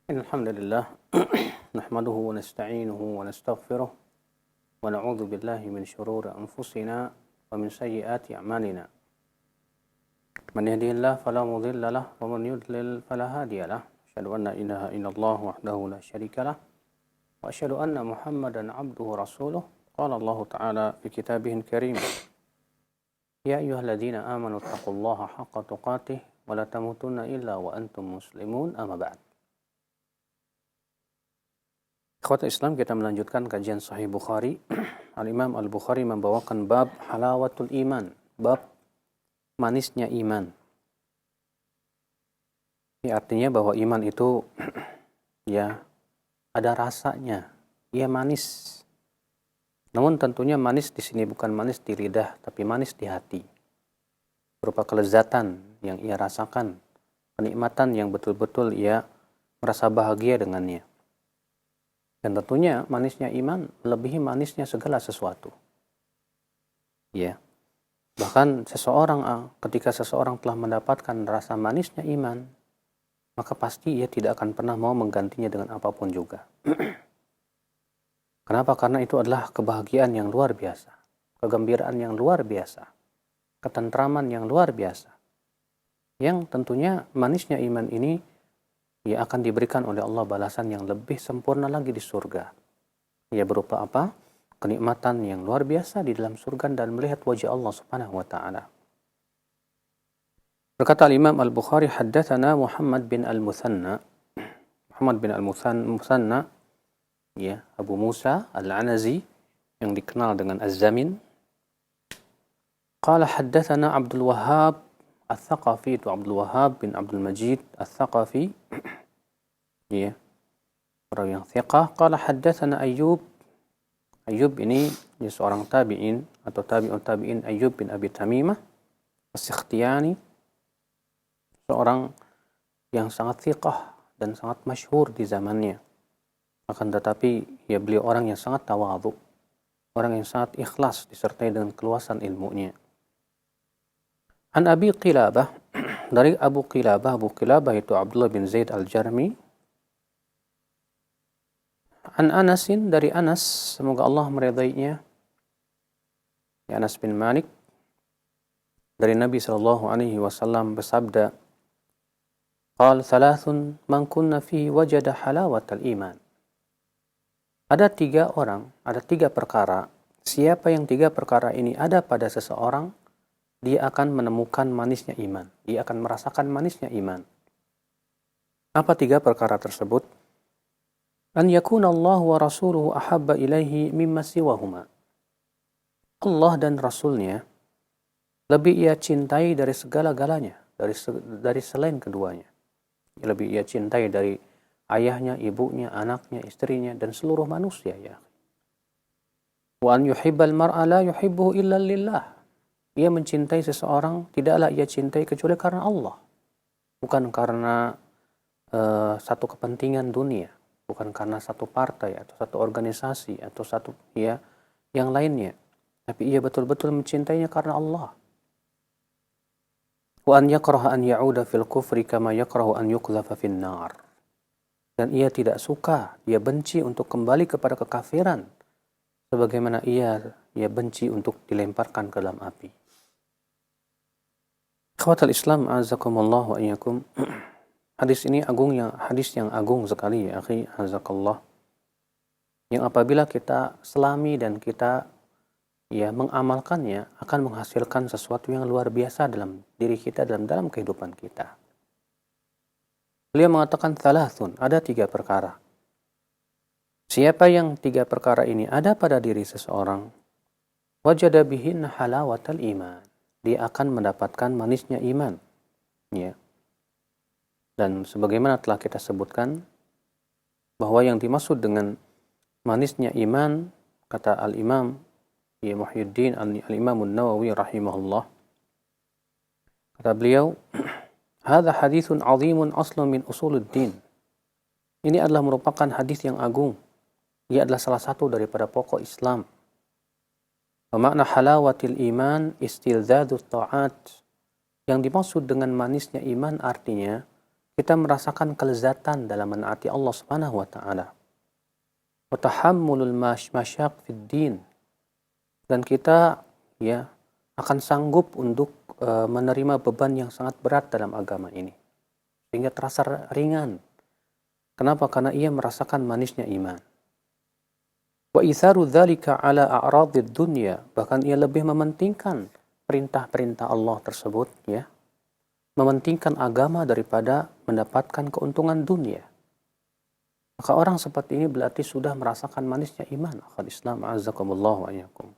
Alhamdulillah, nahmaduhu wa nasta'inuhu wa nastaghfiruh wa na'udzu billahi min syururi anfusina wa min sayyiati a'malina. Man yahdihillahu fala mudilla lahu wa man yudlil fala hadiya lahu. Asyhadu an la ilaha illallah wahdahu la syarika lahu wa asyhadu anna Muhammadan 'abduhu wa rasuluh. Qala Allah Ta'ala fi kitabihil karim. Ya ayyuhalladzina amanu taqullaha haqqa tuqatih wa la tamutunna illa wa antum muslimun. Amma ba'd. Ikhwatul Islam, kita melanjutkan kajian Sahih Bukhari. Al-Imam Al-Bukhari membawakan bab halawatul iman, bab manisnya iman. Ini artinya bahwa iman itu ya ada rasanya, ia manis. Namun tentunya manis di sini bukan manis di lidah, tapi manis di hati. Berupa kelezatan yang ia rasakan, kenikmatan yang betul-betul ia merasa bahagia dengannya. Dan tentunya manisnya iman melebihi manisnya segala sesuatu. Ya. Bahkan ketika seseorang telah mendapatkan rasa manisnya iman, maka pasti ia tidak akan pernah mau menggantinya dengan apapun juga. Kenapa? Karena itu adalah kebahagiaan yang luar biasa, kegembiraan yang luar biasa, ketentraman yang luar biasa. Yang tentunya manisnya iman ini ia akan diberikan oleh Allah balasan yang lebih sempurna lagi di surga. Ia berupa apa? Kenikmatan yang luar biasa di dalam surga dan melihat wajah Allah Subhanahu wa taala. Berkata Imam Al-Bukhari, haddatsana Muhammad bin Al-Muthanna. Muhammad bin Al-Muthanna, ya, Abu Musa Al-Anazi yang dikenal dengan Az-Zamin. Qala haddatsana Abdul Wahhab Al-Thaqafi, itu Abdul Wahhab bin Abdul Majid Al-Thaqafi, ya, perawi yang thiqah. Qala haddatsana Ayyub. Ayyub ini ya, seorang tabi'in atau tabi'un tabi'in, Ayyub bin Abi Tamimah As-Sikhtiyani, seorang yang sangat thiqah dan sangat masyhur di zamannya. Akan tetapi ya, beliau orang yang sangat tawadhu, orang yang sangat ikhlas disertai dengan keluasan ilmunya. An Abi Qilabah, dari Abu Qilabah itu Abdullah bin Zaid Al-Jarmi. An Anasin, dari Anas, semoga Allah meridainya, ya, Anas bin Malik, dari Nabi SAW bersabda, qal thalathun man kunna fihi wajada halawatal iman. Ada tiga perkara, siapa yang tiga perkara ini ada pada seseorang, dia akan menemukan manisnya iman. Dia akan merasakan manisnya iman. Apa tiga perkara tersebut? An yakuna Allah wa rasuluhu ahabba ilaihi mimma siwahuma. Allah dan Rasulnya lebih ia cintai dari segala-galanya, dari selain keduanya. Lebih ia cintai dari ayahnya, ibunya, anaknya, istrinya, dan seluruh manusia. Ya. Wa an yuhibbal mar'a la yuhibbuhu illa lillah. Ia mencintai seseorang, tidaklah ia cintai kecuali karena Allah. Bukan karena satu kepentingan dunia. Bukan karena satu partai atau satu organisasi atau satu ya yang lainnya. Tapi ia betul-betul mencintainya karena Allah. Wa an yakraha an ya'uda fil kufri kama yakrahu an yuqdhafa fin nar. Dan ia tidak suka, ia benci untuk kembali kepada kekafiran sebagaimana ia benci untuk dilemparkan ke dalam api. Ikhwatul Islam, azakumullah wa iyyakum. Hadis ini hadis yang agung sekali, ya akhi, azakallah. Yang apabila kita selami dan kita ya mengamalkannya akan menghasilkan sesuatu yang luar biasa dalam diri kita, dalam kehidupan kita. Beliau mengatakan thalathun, ada tiga perkara. Siapa yang tiga perkara ini ada pada diri seseorang, wajada bihinna halawatal iman. Dia akan mendapatkan manisnya iman. Ya. Dan sebagaimana telah kita sebutkan, bahwa yang dimaksud dengan manisnya iman, kata Al-Imam ya Muhyiddin Al-Imam An-Nawawi rahimahullah, kata beliau, hadza haditsun 'azimun aslun min usuluddin. Ini adalah merupakan hadis yang agung. Ia adalah salah satu daripada pokok Islam. Wa makna halawatil iman istilzadut ta'at. Yang dimaksud dengan manisnya iman artinya kita merasakan kelezatan dalam menaati Allah Subhanahu wa taala. Wa tahammulul masyaq fid din. Dan kita ya akan sanggup untuk menerima beban yang sangat berat dalam agama ini. Sehingga terasa ringan. Kenapa? Karena ia merasakan manisnya iman. Wa itharu dzalika ala a'radid dunya. Bahkan ia lebih mementingkan perintah-perintah Allah tersebut, ya. Mementingkan agama daripada mendapatkan keuntungan dunia. Maka orang seperti ini berarti sudah merasakan manisnya iman. Akhal Islam, a'azzakumullah wa iyyakum.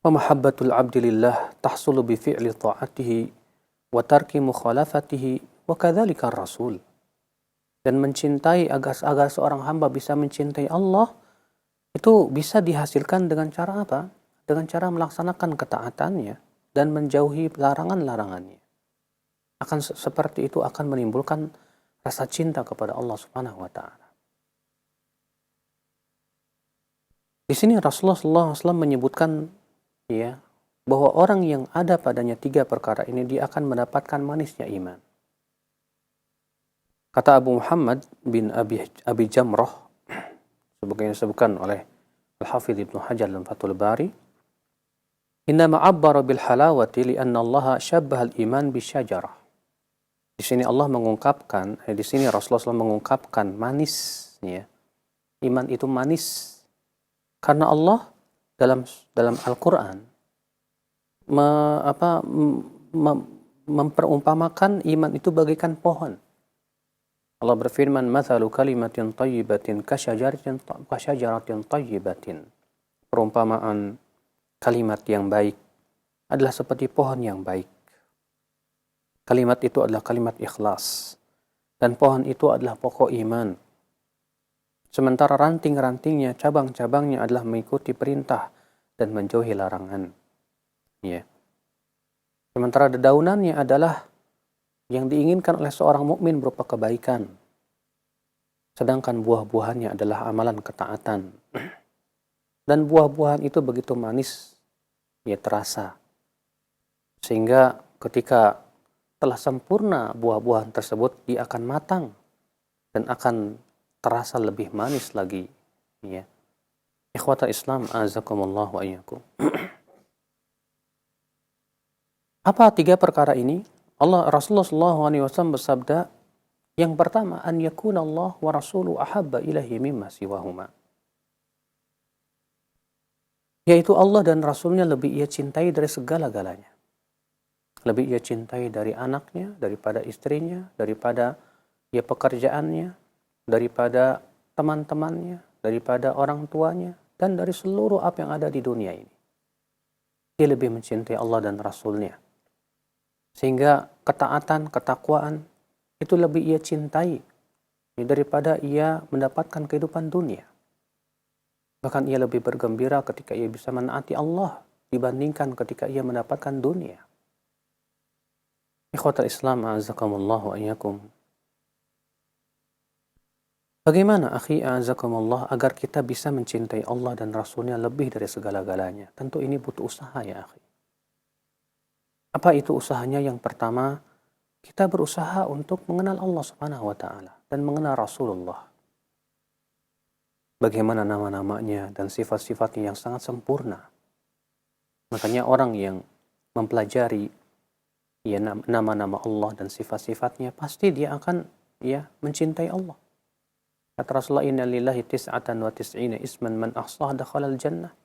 Wa mahabbatul abdi lillah tahsulu bi fi'li ta'atihi wa tarki mukhalafatihi wa kadzalika ar-rasul. Dan mencintai agar seorang hamba bisa mencintai Allah itu bisa dihasilkan dengan cara apa? Dengan cara melaksanakan ketaatannya dan menjauhi larangan-larangannya. Akan seperti itu akan menimbulkan rasa cinta kepada Allah Subhanahu wa taala. Di sini Rasulullah SAW menyebutkan ya bahwa orang yang ada padanya 3 perkara ini dia akan mendapatkan manisnya iman. Kata Abu Muhammad bin Abi Jamrah, sebagaimana disebutkan oleh Al-Hafidh Ibnu Hajar dalam Fathul Bari, "Innama 'abbara bil halawati li'anna Allah syabbaha al-iman bisyajarah." Di sini Allah mengungkapkan, di sini Rasulullah SAW mengungkapkan manisnya. Iman itu manis karena Allah dalam Al-Qur'an memperumpamakan iman itu bagaikan pohon. Allah berfirman, "Mathalu kalimatin thayyibatin kasyajaratin thayyibatin." Perumpamaan kalimat yang baik adalah seperti pohon yang baik. Kalimat itu adalah kalimat ikhlas. Dan pohon itu adalah pokok iman. Sementara ranting-rantingnya, cabang-cabangnya adalah mengikuti perintah dan menjauhi larangan. Ya. Sementara dedaunannya adalah yang diinginkan oleh seorang mukmin berupa kebaikan. Sedangkan buah-buahannya adalah amalan ketaatan. Dan buah-buahan itu begitu manis, ya terasa. Sehingga ketika telah sempurna buah-buahan tersebut, dia akan matang dan akan terasa lebih manis lagi. Ya. Ikhwata Islam, azakumullah wa iyyakum. Apa 3 perkara ini? Rasulullah SAW bersabda, yang pertama, an yakuna Allah wa rasuluhu ahabba ilahi mimma siwahuma. Yaitu Allah dan Rasulnya lebih ia cintai dari segala-galanya. Lebih ia cintai dari anaknya, daripada istrinya, daripada ya pekerjaannya, daripada teman-temannya, daripada orang tuanya, dan dari seluruh apa yang ada di dunia ini. Dia lebih mencintai Allah dan Rasulnya. Sehingga ketaatan, ketakwaan itu lebih ia cintai daripada ia mendapatkan kehidupan dunia. Bahkan ia lebih bergembira ketika ia bisa menaati Allah dibandingkan ketika ia mendapatkan dunia. Ikhwatal Islam, a'azakumullah wa iyyakum. Bagaimana akhi a'azakumullah agar kita bisa mencintai Allah dan Rasulnya lebih dari segala-galanya? Tentu ini butuh usaha ya akhi. Apa itu usahanya? Yang pertama, kita berusaha untuk mengenal Allah Subhanahu wa taala dan mengenal Rasulullah. Bagaimana nama-namanya dan sifat-sifatnya yang sangat sempurna. Makanya orang yang mempelajari ya nama-nama Allah dan sifat-sifatnya, pasti dia akan ya mencintai Allah. Kata Rasulullah, "Inna lillahi tis'atan wa tis'ina isman man ahsaha dakhalal jannah."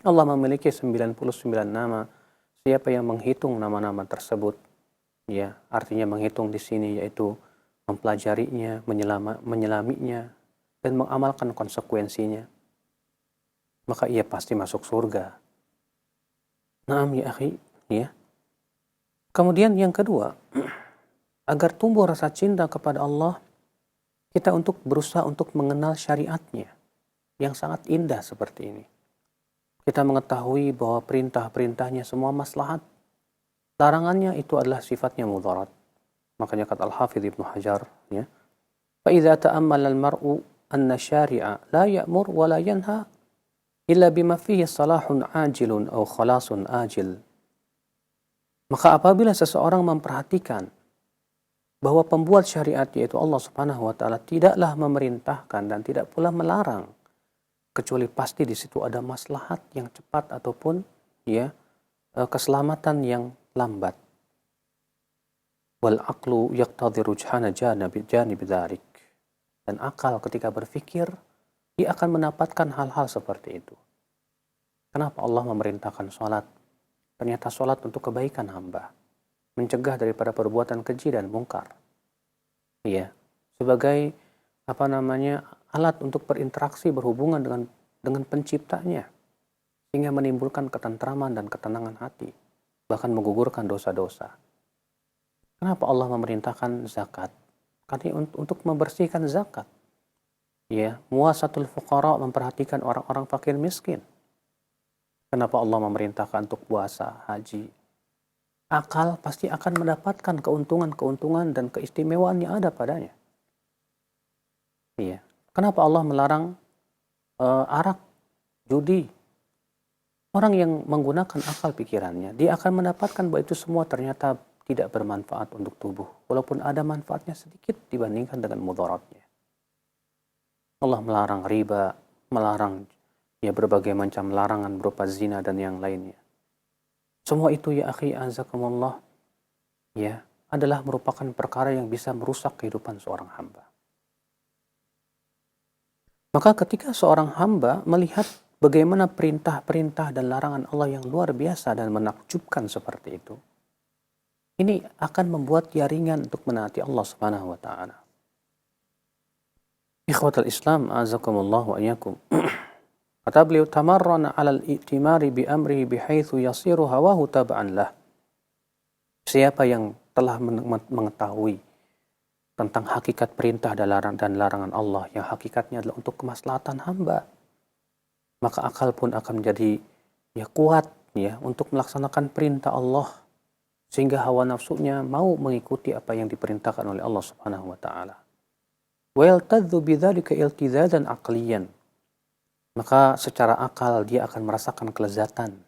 Allah memiliki 99 nama. Siapa yang menghitung nama-nama tersebut, ya, artinya menghitung di sini yaitu mempelajarinya, menyelaminya, dan mengamalkan konsekuensinya, maka ia pasti masuk surga. Naam ya akhi, ya. Kemudian yang kedua, agar tumbuh rasa cinta kepada Allah, kita untuk berusaha untuk mengenal syariatnya yang sangat indah seperti ini. Kita mengetahui bahwa perintah-perintahnya semua maslahat. Larangannya itu adalah sifatnya mudarat. Makanya kata Al-Hafidh Ibnu Hajar, ya, فَإِذَا تَأَمَّلَ الْمَرْءُ أَنَّ الشَّارِعَ لَا يَأْمُرْ وَلَا يَنْهَى إِلَّا بِمَا فِيهِ صَلَاحٌ عَاجِلٌ أَوْ خَلَاصٌ آجِلٌ. Maka apabila seseorang memperhatikan bahwa pembuat syariat yaitu Allah Subhanahu wa taala tidaklah memerintahkan dan tidak pula melarang kecuali pasti di situ ada maslahat yang cepat ataupun keselamatan yang lambat. Wal aqlu yaqtadhi rujhana janib dzalik. Dan akal ketika berpikir dia akan mendapatkan hal-hal seperti itu. Kenapa Allah memerintahkan sholat? Ternyata sholat untuk kebaikan hamba, mencegah daripada perbuatan keji dan mungkar. Sebagai alat untuk berinteraksi berhubungan dengan penciptanya, sehingga menimbulkan ketentraman dan ketenangan hati, bahkan menggugurkan dosa-dosa. Kenapa Allah memerintahkan zakat? Karena untuk membersihkan zakat. Muasatul fuqara, memperhatikan orang-orang fakir miskin. Kenapa Allah memerintahkan untuk puasa, haji? Akal pasti akan mendapatkan keuntungan-keuntungan dan keistimewaan yang ada padanya. Kenapa Allah melarang arak, judi? Orang yang menggunakan akal pikirannya, dia akan mendapatkan bahwa itu semua ternyata tidak bermanfaat untuk tubuh, walaupun ada manfaatnya sedikit dibandingkan dengan mudaratnya. Allah melarang riba, melarang berbagai macam larangan berupa zina dan yang lainnya. Semua itu ya akhi azakumullah adalah merupakan perkara yang bisa merusak kehidupan seorang hamba. Maka ketika seorang hamba melihat bagaimana perintah-perintah dan larangan Allah yang luar biasa dan menakjubkan seperti itu, ini akan membuat dia ringan untuk menaati Allah Subhanahu wa taala. Ikhwatal Islam azakumullah wa iyyakum. Kata beliau, tamarrana 'alal i'timari bi amrihi bihaitsu yasiru hawahu tab'an lah. Siapa yang telah mengetahui tentang hakikat perintah dan larangan Allah yang hakikatnya adalah untuk kemaslahatan hamba, maka akal pun akan menjadi kuat untuk melaksanakan perintah Allah, sehingga hawa nafsunya mau mengikuti apa yang diperintahkan oleh Allah Subhanahu wa taala. Wa yaltadzu bidzalika iltidzazan aqliyan. Maka secara akal dia akan merasakan kelezatan.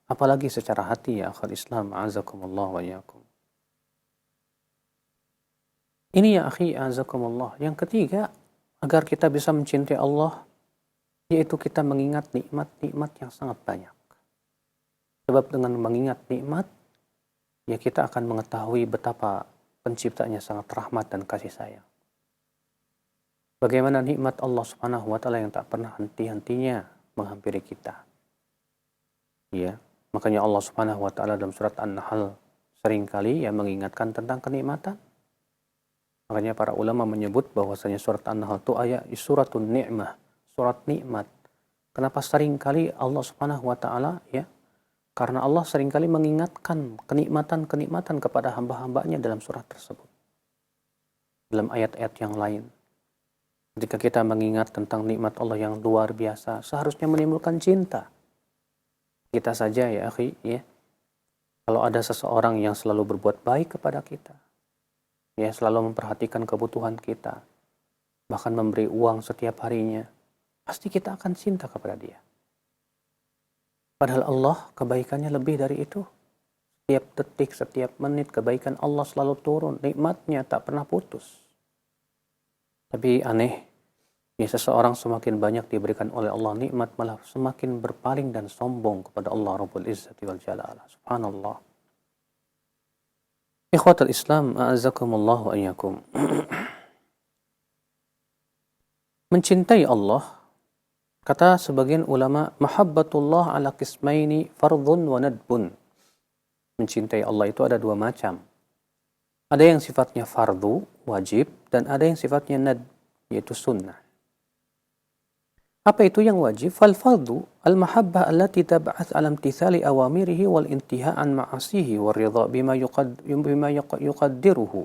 Apalagi secara hati ya akhal Islam azakumullah wa iyyakum. Ini ya akhi azakumullah. Yang ketiga, agar kita bisa mencintai Allah, yaitu kita mengingat nikmat-nikmat yang sangat banyak. Sebab dengan mengingat nikmat, kita akan mengetahui betapa penciptanya sangat rahmat dan kasih sayang. Bagaimana nikmat Allah Subhanahu wa taala yang tak pernah henti-hentinya menghampiri kita. Makanya Allah Subhanahu wa taala dalam surat An-Nahl seringkali mengingatkan tentang kenikmatan. Makanya para ulama menyebut bahwasanya surat An-Nahl itu suratun ni'mah, surat nikmat. Kenapa seringkali Allah Subhanahu wa taala karena Allah seringkali mengingatkan kenikmatan-kenikmatan kepada hamba-hambanya dalam surat tersebut. Dalam ayat-ayat yang lain. Ketika kita mengingat tentang nikmat Allah yang luar biasa, seharusnya menimbulkan cinta. Kita saja ya akhi, kalau ada seseorang yang selalu berbuat baik kepada kita, selalu memperhatikan kebutuhan kita, bahkan memberi uang setiap harinya, pasti kita akan cinta kepada dia. Padahal Allah kebaikannya lebih dari itu. Setiap detik, setiap menit kebaikan Allah selalu turun, nikmatnya tak pernah putus. Tapi aneh, seseorang semakin banyak diberikan oleh Allah nikmat, malah semakin berpaling dan sombong kepada Allah Rabbul Izzati wal Jalala. Subhanallah. Ikhwatul Islam, a'azakumullah wa iyyakum. Mencintai Allah, kata sebagian ulama, mahabbatullah ala qismaini fardhun wa nadbun. Mencintai Allah itu ada dua macam. Ada yang sifatnya fardu, wajib, dan ada yang sifatnya nad, yaitu sunnah. Apa itu yang wajib? Fal fardu al-mahabbah allati tab'ath ala imtithali awamirihi wal intiha an ma'asihi wal ridha bima yuqaddiruhu.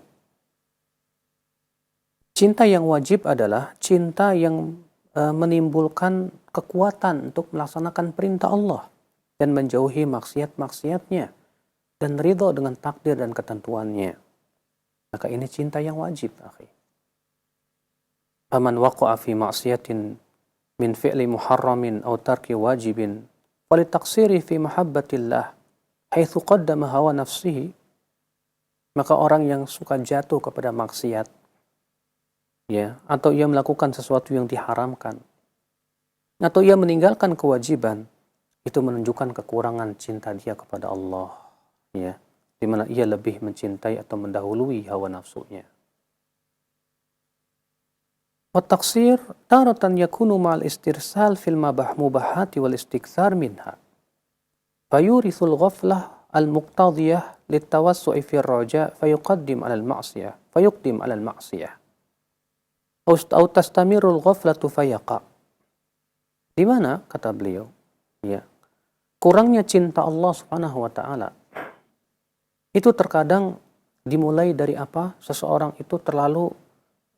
Cinta yang wajib adalah cinta yang menimbulkan kekuatan untuk melaksanakan perintah Allah dan menjauhi maksiat-maksiatnya dan ridha dengan takdir dan ketentuannya. Maka ini cinta yang wajib, akhi. Faman waqa'a fi ma'siyatin min fi'li muharramin aw tarki wajibin falitaksiri fi mahabbatillah haitsu qaddama hawa nafsihi Maka orang yang suka jatuh kepada maksiat, ya, atau ia melakukan sesuatu yang diharamkan, atau ia meninggalkan kewajiban, itu menunjukkan kekurangan cinta dia kepada Allah, ya, di mana ia lebih mencintai atau mendahului hawa nafsunya. Wa taqsir taratan yakunu ma'al istirsal fil mubahati wal istikthar minha. Fayurithul ghaflah al-muqtadiyah litawassu'i fir raja fayuqaddim 'ala al-ma'siyah. Aw tastamirul ghaflatu fayaqa. Di mana, kata beliau, ya, kurangnya cinta Allah Subhanahu wa taala itu terkadang dimulai dari apa? Seseorang itu terlalu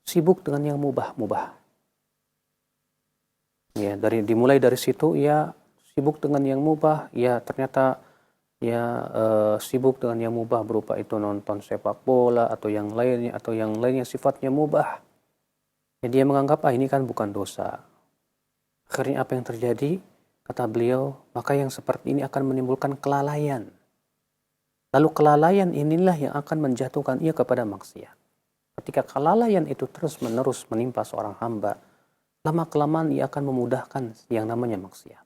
sibuk dengan yang mubah-mubah. Ya, dimulai dari situ ia sibuk dengan yang mubah, ya ternyata sibuk dengan yang mubah berupa itu nonton sepak bola atau yang lainnya sifatnya mubah. Ya, dia menganggap ini kan bukan dosa. Akhirnya apa yang terjadi? Kata beliau, maka yang seperti ini akan menimbulkan kelalaian. Lalu kelalaian inilah yang akan menjatuhkan ia kepada maksiat. Ketika kelalaian itu terus-menerus menimpa seorang hamba, lama-kelamaan ia akan memudahkan yang namanya maksiat.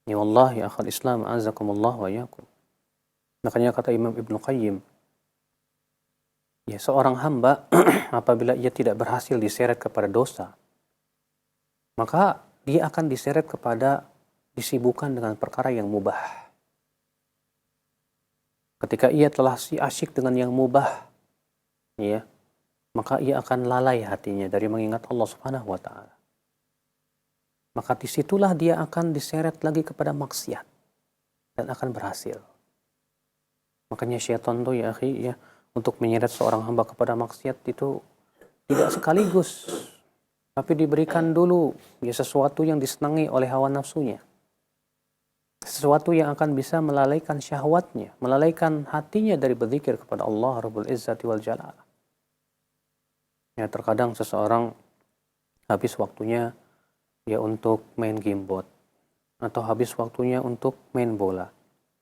Ya Allah, ya akhal Islam, azakumullah wa yakum. Makanya kata Imam Ibn Qayyim, ya seorang hamba apabila ia tidak berhasil diseret kepada dosa, maka dia akan diseret kepada disibukkan dengan perkara yang mubah. Ketika ia telah asyik dengan yang mubah, ya, maka ia akan lalai hatinya dari mengingat Allah Subhanahu wa taala. Maka disitulah dia akan diseret lagi kepada maksiat dan akan berhasil. Makanya syaitan tuh ya akhi, ya, untuk menyeret seorang hamba kepada maksiat itu tidak sekaligus, tapi diberikan dulu ya sesuatu yang disenangi oleh hawa nafsunya. Sesuatu yang akan bisa melalaikan syahwatnya, melalaikan hatinya dari berzikir kepada Allah Rabbul Izzati wal Jalal. Ya, terkadang seseorang habis waktunya ya untuk main gamebot, atau habis waktunya untuk main bola,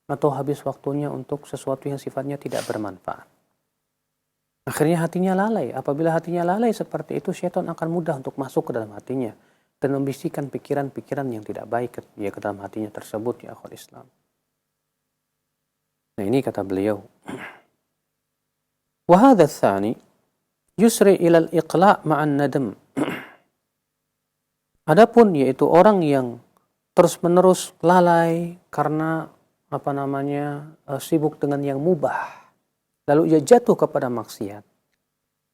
atau habis waktunya untuk sesuatu yang sifatnya tidak bermanfaat. Akhirnya hatinya lalai. Apabila hatinya lalai seperti itu, syaitan akan mudah untuk masuk ke dalam hatinya dan membisikkan pikiran-pikiran yang tidak baik ke dalam hatinya tersebut, ya akhwat Islam. Nah, ini kata beliau. Wa hadha tsani yusri ila al-iqla' ma'an nadam. Adapun yaitu orang yang terus-menerus lalai karena sibuk dengan yang mubah, lalu ia jatuh kepada maksiat.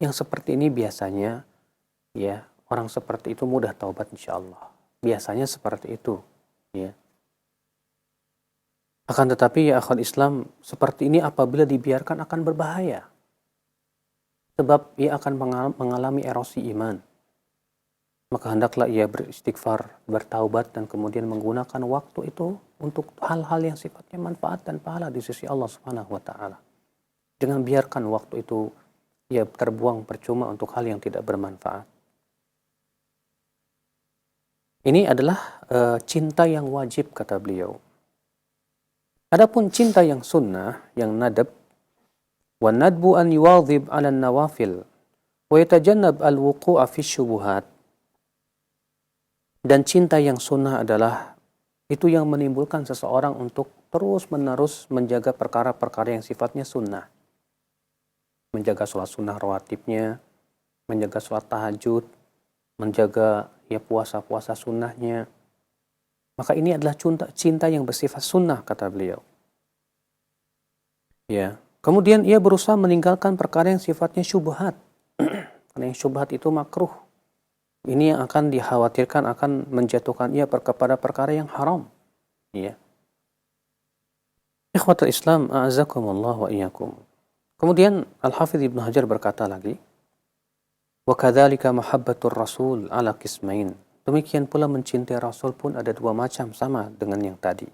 Yang seperti ini biasanya, ya, orang seperti itu mudah taubat insyaallah. Biasanya seperti itu, ya. Akan tetapi ya akhwat Islam, seperti ini apabila dibiarkan akan berbahaya. Sebab ia akan mengalami erosi iman. Maka hendaklah ia beristighfar, bertaubat, dan kemudian menggunakan waktu itu untuk hal-hal yang sifatnya manfaat dan pahala di sisi Allah Subhanahu wa taala. Jangan biarkan waktu itu ia terbuang percuma untuk hal yang tidak bermanfaat. Ini adalah cinta yang wajib, kata beliau. Adapun cinta yang sunnah, yang nadab, wa nadbu an yuwadhib 'ala an-nawafil wa yatajannab al-wuqu'a fi syubuhat. Dan cinta yang sunnah adalah itu yang menimbulkan seseorang untuk terus-menerus menjaga perkara-perkara yang sifatnya sunnah. Menjaga sholat sunnah rawatibnya, menjaga sholat tahajud, menjaga ya puasa-puasa sunnahnya. Maka ini adalah cinta yang bersifat sunnah, kata beliau. Ya. Kemudian ia berusaha meninggalkan perkara yang sifatnya syubhat. Karena yang syubhat itu makruh. Ini yang akan dikhawatirkan akan menjatuhkan ia kepada perkara yang haram. Ya. Ikhwatul Islam, a'azakumullah wa iyyakum. Kemudian Al-Hafidh Ibn Hajar berkata lagi, wa kadzalika mahabbatur rasul ala qismain. Demikian pula mencintai Rasul pun ada dua macam, sama dengan yang tadi.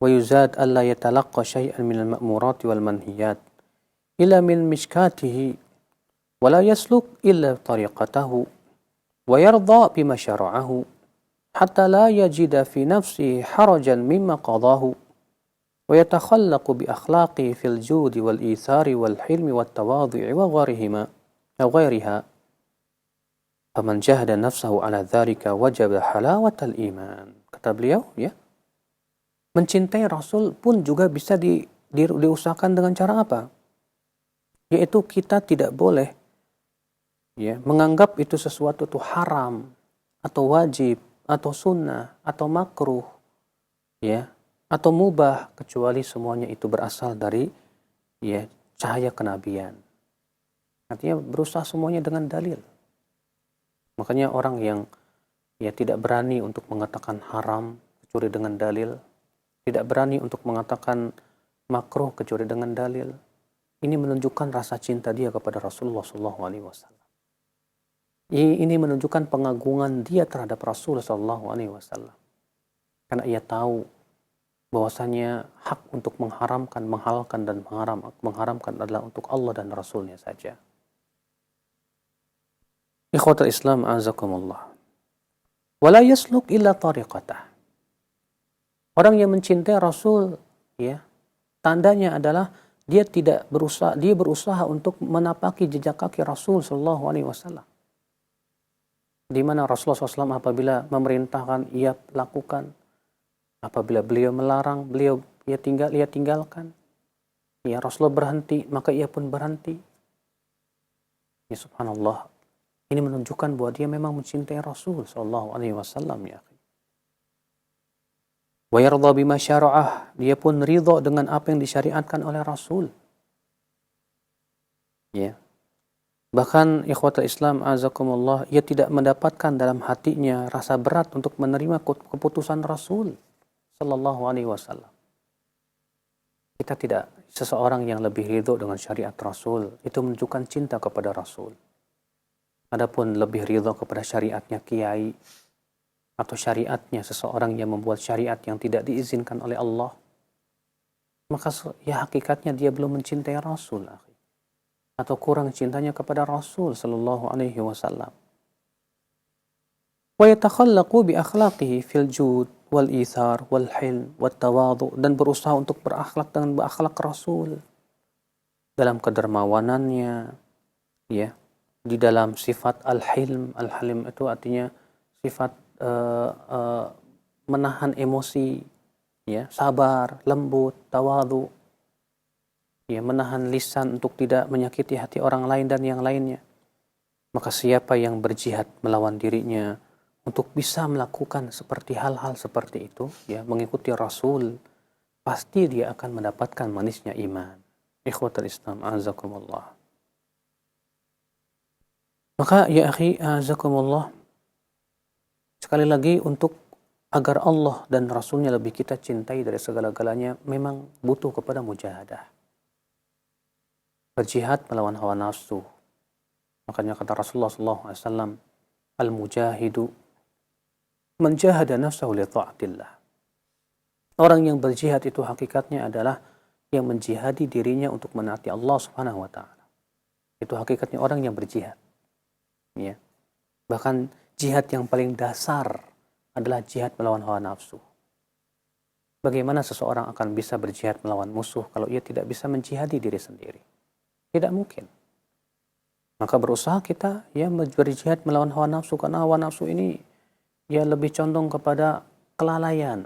Wa yuzad alla yatalaqqa syai'an minal ma'murati wal manhiyat illa min mishkatihi wa la yasluk illa tariqatahu ويرضى بما شرعه حتى لا يجد في نفسه حرجا مما قضاه wa yatakhallaqu bi akhlaqi fil judi wal ithari wal hilmi wat tawadhu'i wa ghairiha. Faman jahada nafsahu ala dzalika wajaba halawatal iman. Kata beliau, ya, mencintai Rasul pun juga bisa diusahakan dengan cara apa? Yaitu kita tidak boleh, ya, menganggap itu sesuatu itu haram atau wajib atau sunnah atau makruh, ya, atau mubah, kecuali semuanya itu berasal dari, ya, cahaya kenabian. Artinya berusaha semuanya dengan dalil. Makanya orang yang, ya, tidak berani untuk mengatakan haram kecuali dengan dalil, tidak berani untuk mengatakan makruh kecuali dengan dalil, ini menunjukkan rasa cinta dia kepada Rasulullah SAW. Ini menunjukkan pengagungan dia terhadap Rasul SAW. Karena ia tahu bahwasanya hak untuk mengharamkan, menghalalkan dan mengharamkan adalah untuk Allah dan Rasulnya saja. Ikhwatul Islam azakumullah. Wala yasluk illa tariqatah. Orang yang mencintai Rasul, ya, tandanya adalah dia berusaha untuk menapaki jejak kaki Rasul sallallahu alaihi wasallam. Di mana Rasulullah SAW apabila memerintahkan ia lakukan, apabila beliau melarang ia tinggalkan. Ya, Rasulullah berhenti maka ia pun berhenti. Ya, subhanallah. Ini menunjukkan bahwa dia memang mencintai Rasul sallallahu alaihi wasallam, ya. Wa yarda bima syara'ah, dia pun ridha dengan apa yang disyariatkan oleh Rasul. Ya. Bahkan ikhwatul Islam azakumullah, ia tidak mendapatkan dalam hatinya rasa berat untuk menerima keputusan Rasul sallallahu alaihi wasallam. Kita tidak, seseorang yang lebih ridho dengan syariat Rasul itu menunjukkan cinta kepada Rasul. Adapun lebih ridho kepada syariatnya kiai atau syariatnya seseorang yang membuat syariat yang tidak diizinkan oleh Allah, maka ya hakikatnya dia belum mencintai Rasul, atau kurang cintanya kepada Rasul sallallahu alaihi wasallam. Wa yatakhallaqu bi akhlaqihi fil jud wal ithar wal hilm wat tawadhu, dan berusaha untuk berakhlak dengan berakhlak Rasul dalam kedermawanannya, ya, di dalam sifat al-hilm. Al-hilm itu artinya sifat menahan emosi, ya, sabar, lembut, tawadhu, ya, menahan lisan untuk tidak menyakiti hati orang lain dan yang lainnya. Maka siapa yang berjihad melawan dirinya untuk bisa melakukan seperti hal-hal seperti itu, ya, mengikuti Rasul, pasti dia akan mendapatkan manisnya iman. Ikhwatul Islam azakumullah. Maka ya akhi azakumullah, sekali lagi, untuk agar Allah dan Rasulnya lebih kita cintai dari segala-galanya, memang butuh kepada mujahadah, berjihad melawan hawa nafsu. Makanya kata Rasulullah SAW, al-mujahidu man jahada nafsahu li ta'atillah. Orang yang berjihad itu hakikatnya adalah yang menjihadi dirinya untuk menaati Allah Subhanahu wa taala. Itu hakikatnya orang yang berjihad. Ya. Bahkan jihad yang paling dasar adalah jihad melawan hawa nafsu. Bagaimana seseorang akan bisa berjihad melawan musuh kalau ia tidak bisa menjihadi diri sendiri? Tidak mungkin. Maka berusaha kita, ya, berjihad melawan hawa nafsu, karena hawa nafsu ini, ya, lebih condong kepada kelalaian.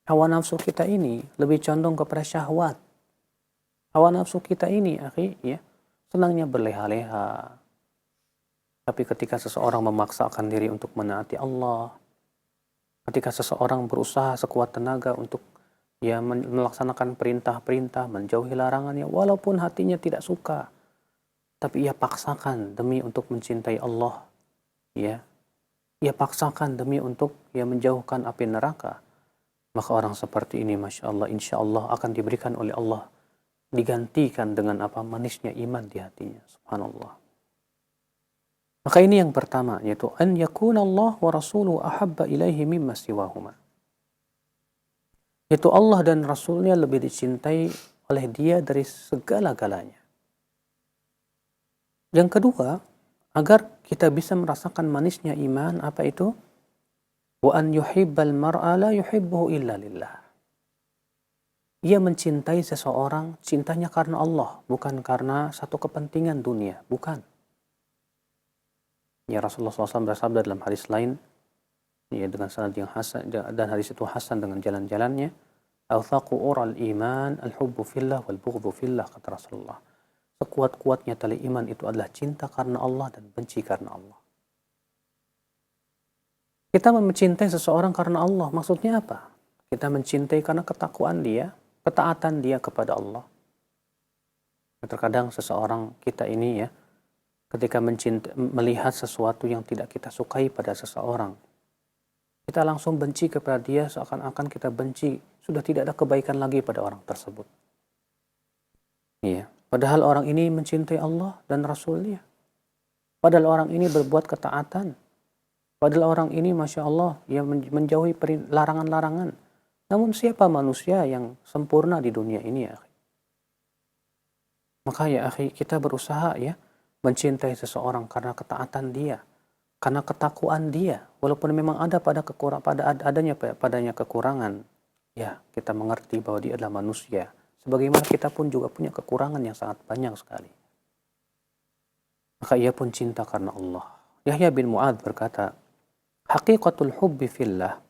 Hawa nafsu kita ini lebih condong kepada syahwat. Hawa nafsu kita ini, akhi, ya, senangnya berleha-leha. Tapi ketika seseorang memaksakan diri untuk menaati Allah, ketika seseorang berusaha sekuat tenaga untuk, ya, melaksanakan perintah-perintah, menjauhi larangannya, walaupun hatinya tidak suka, tapi ia paksakan demi untuk mencintai Allah, ya, ia paksakan demi untuk, ya, menjauhkan api neraka, maka orang seperti ini, masya Allah, insya Allah akan diberikan oleh Allah, digantikan dengan apa? Manisnya iman di hatinya. Subhanallah. Maka ini yang pertama, yaitu an yakuna Allah wa rasuluhu ahabba ilaihi mimma siwahuma. Yaitu Allah dan Rasulnya lebih dicintai oleh dia dari segala-galanya. Yang kedua, agar kita bisa merasakan manisnya iman, apa itu? Wa an yuhibbal mar'a la yuhibbuhu illa lillah. ia mencintai seseorang, cintanya karena Allah, bukan karena satu kepentingan dunia, bukan. Ya, Rasulullah SAW bersabda dalam hadis lain, ya, dengan sanad yang hasan, dan hadis itu hasan dengan jalan-jalannya, "Awthaqu ural iman al-hubbu fillah wal bughdhu fillah," kata Rasulullah. Sekuat-kuatnya tali iman itu adalah cinta karena Allah dan benci karena Allah. Kita mencintai seseorang karena Allah, maksudnya apa? Kita mencintai karena ketakwaan dia, ketaatan dia kepada Allah. Terkadang seseorang kita ini ya, ketika melihat sesuatu yang tidak kita sukai pada seseorang, kita langsung benci kepada dia, seakan-akan kita benci, sudah tidak ada kebaikan lagi pada orang tersebut. Iya. Padahal orang ini mencintai Allah dan Rasulnya. Padahal orang ini berbuat ketaatan. Padahal orang ini Masya Allah yang menjauhi larangan-larangan. Namun siapa manusia yang sempurna di dunia ini ya? Maka ya akhi, kita berusaha ya mencintai seseorang karena ketaatan dia, karena ketakwaan dia, walaupun memang ada padanya kekurangan, ya kita mengerti bahwa dia adalah manusia. Sebagaimana kita pun juga punya kekurangan yang sangat banyak sekali. Maka ia pun cinta karena Allah. Yahya bin Mu'adz berkata, "Haqiqatul hubbi fillah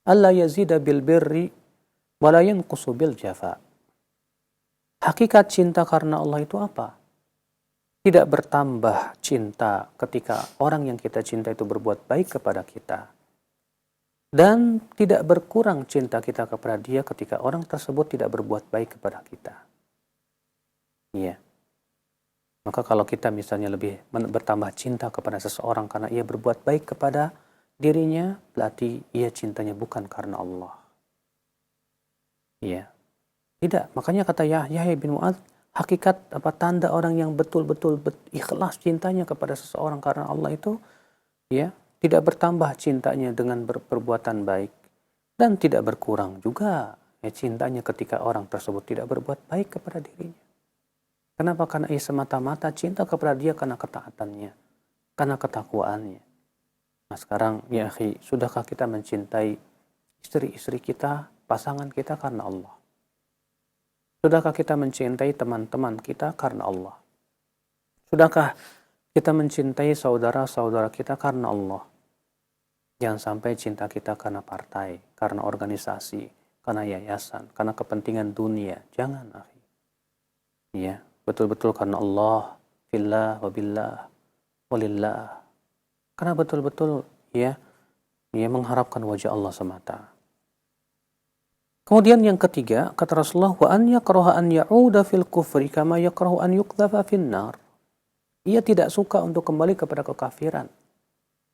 alla yazida bil birri wa la yanqusu bil jafa." Hakikat cinta karena Allah itu apa? Tidak bertambah cinta ketika orang yang kita cinta itu berbuat baik kepada kita. Dan tidak berkurang cinta kita kepada dia ketika orang tersebut tidak berbuat baik kepada kita. Iya. Maka kalau kita misalnya lebih bertambah cinta kepada seseorang karena ia berbuat baik kepada dirinya, berarti ia cintanya bukan karena Allah. Iya. Tidak. Makanya kata Yahya bin Mu'adz, hakikat tanda orang yang betul-betul ikhlas cintanya kepada seseorang karena Allah itu, ya, tidak bertambah cintanya dengan perbuatan baik dan tidak berkurang juga ya cintanya ketika orang tersebut tidak berbuat baik kepada dirinya. Kenapa? Karena ia semata-mata cinta kepada dia karena ketaatannya, karena ketakwaannya. Nah sekarang ya akhi, sudahkah kita mencintai istri-istri kita, pasangan kita karena Allah? Sudahkah kita mencintai teman-teman kita karena Allah? Sudahkah kita mencintai saudara-saudara kita karena Allah? Jangan sampai cinta kita karena partai, karena organisasi, karena yayasan, karena kepentingan dunia. Jangan, akhi. Ya, betul-betul karena Allah, fillah, wabillah, walillah. Karena betul-betul ya mengharapkan wajah Allah semata. Kemudian yang ketiga, kata Rasulullah, wa an yakraha an ya'uda fil kufri kama yakrahu an yuqdhafa fin nar. Ia tidak suka untuk kembali kepada kekafiran,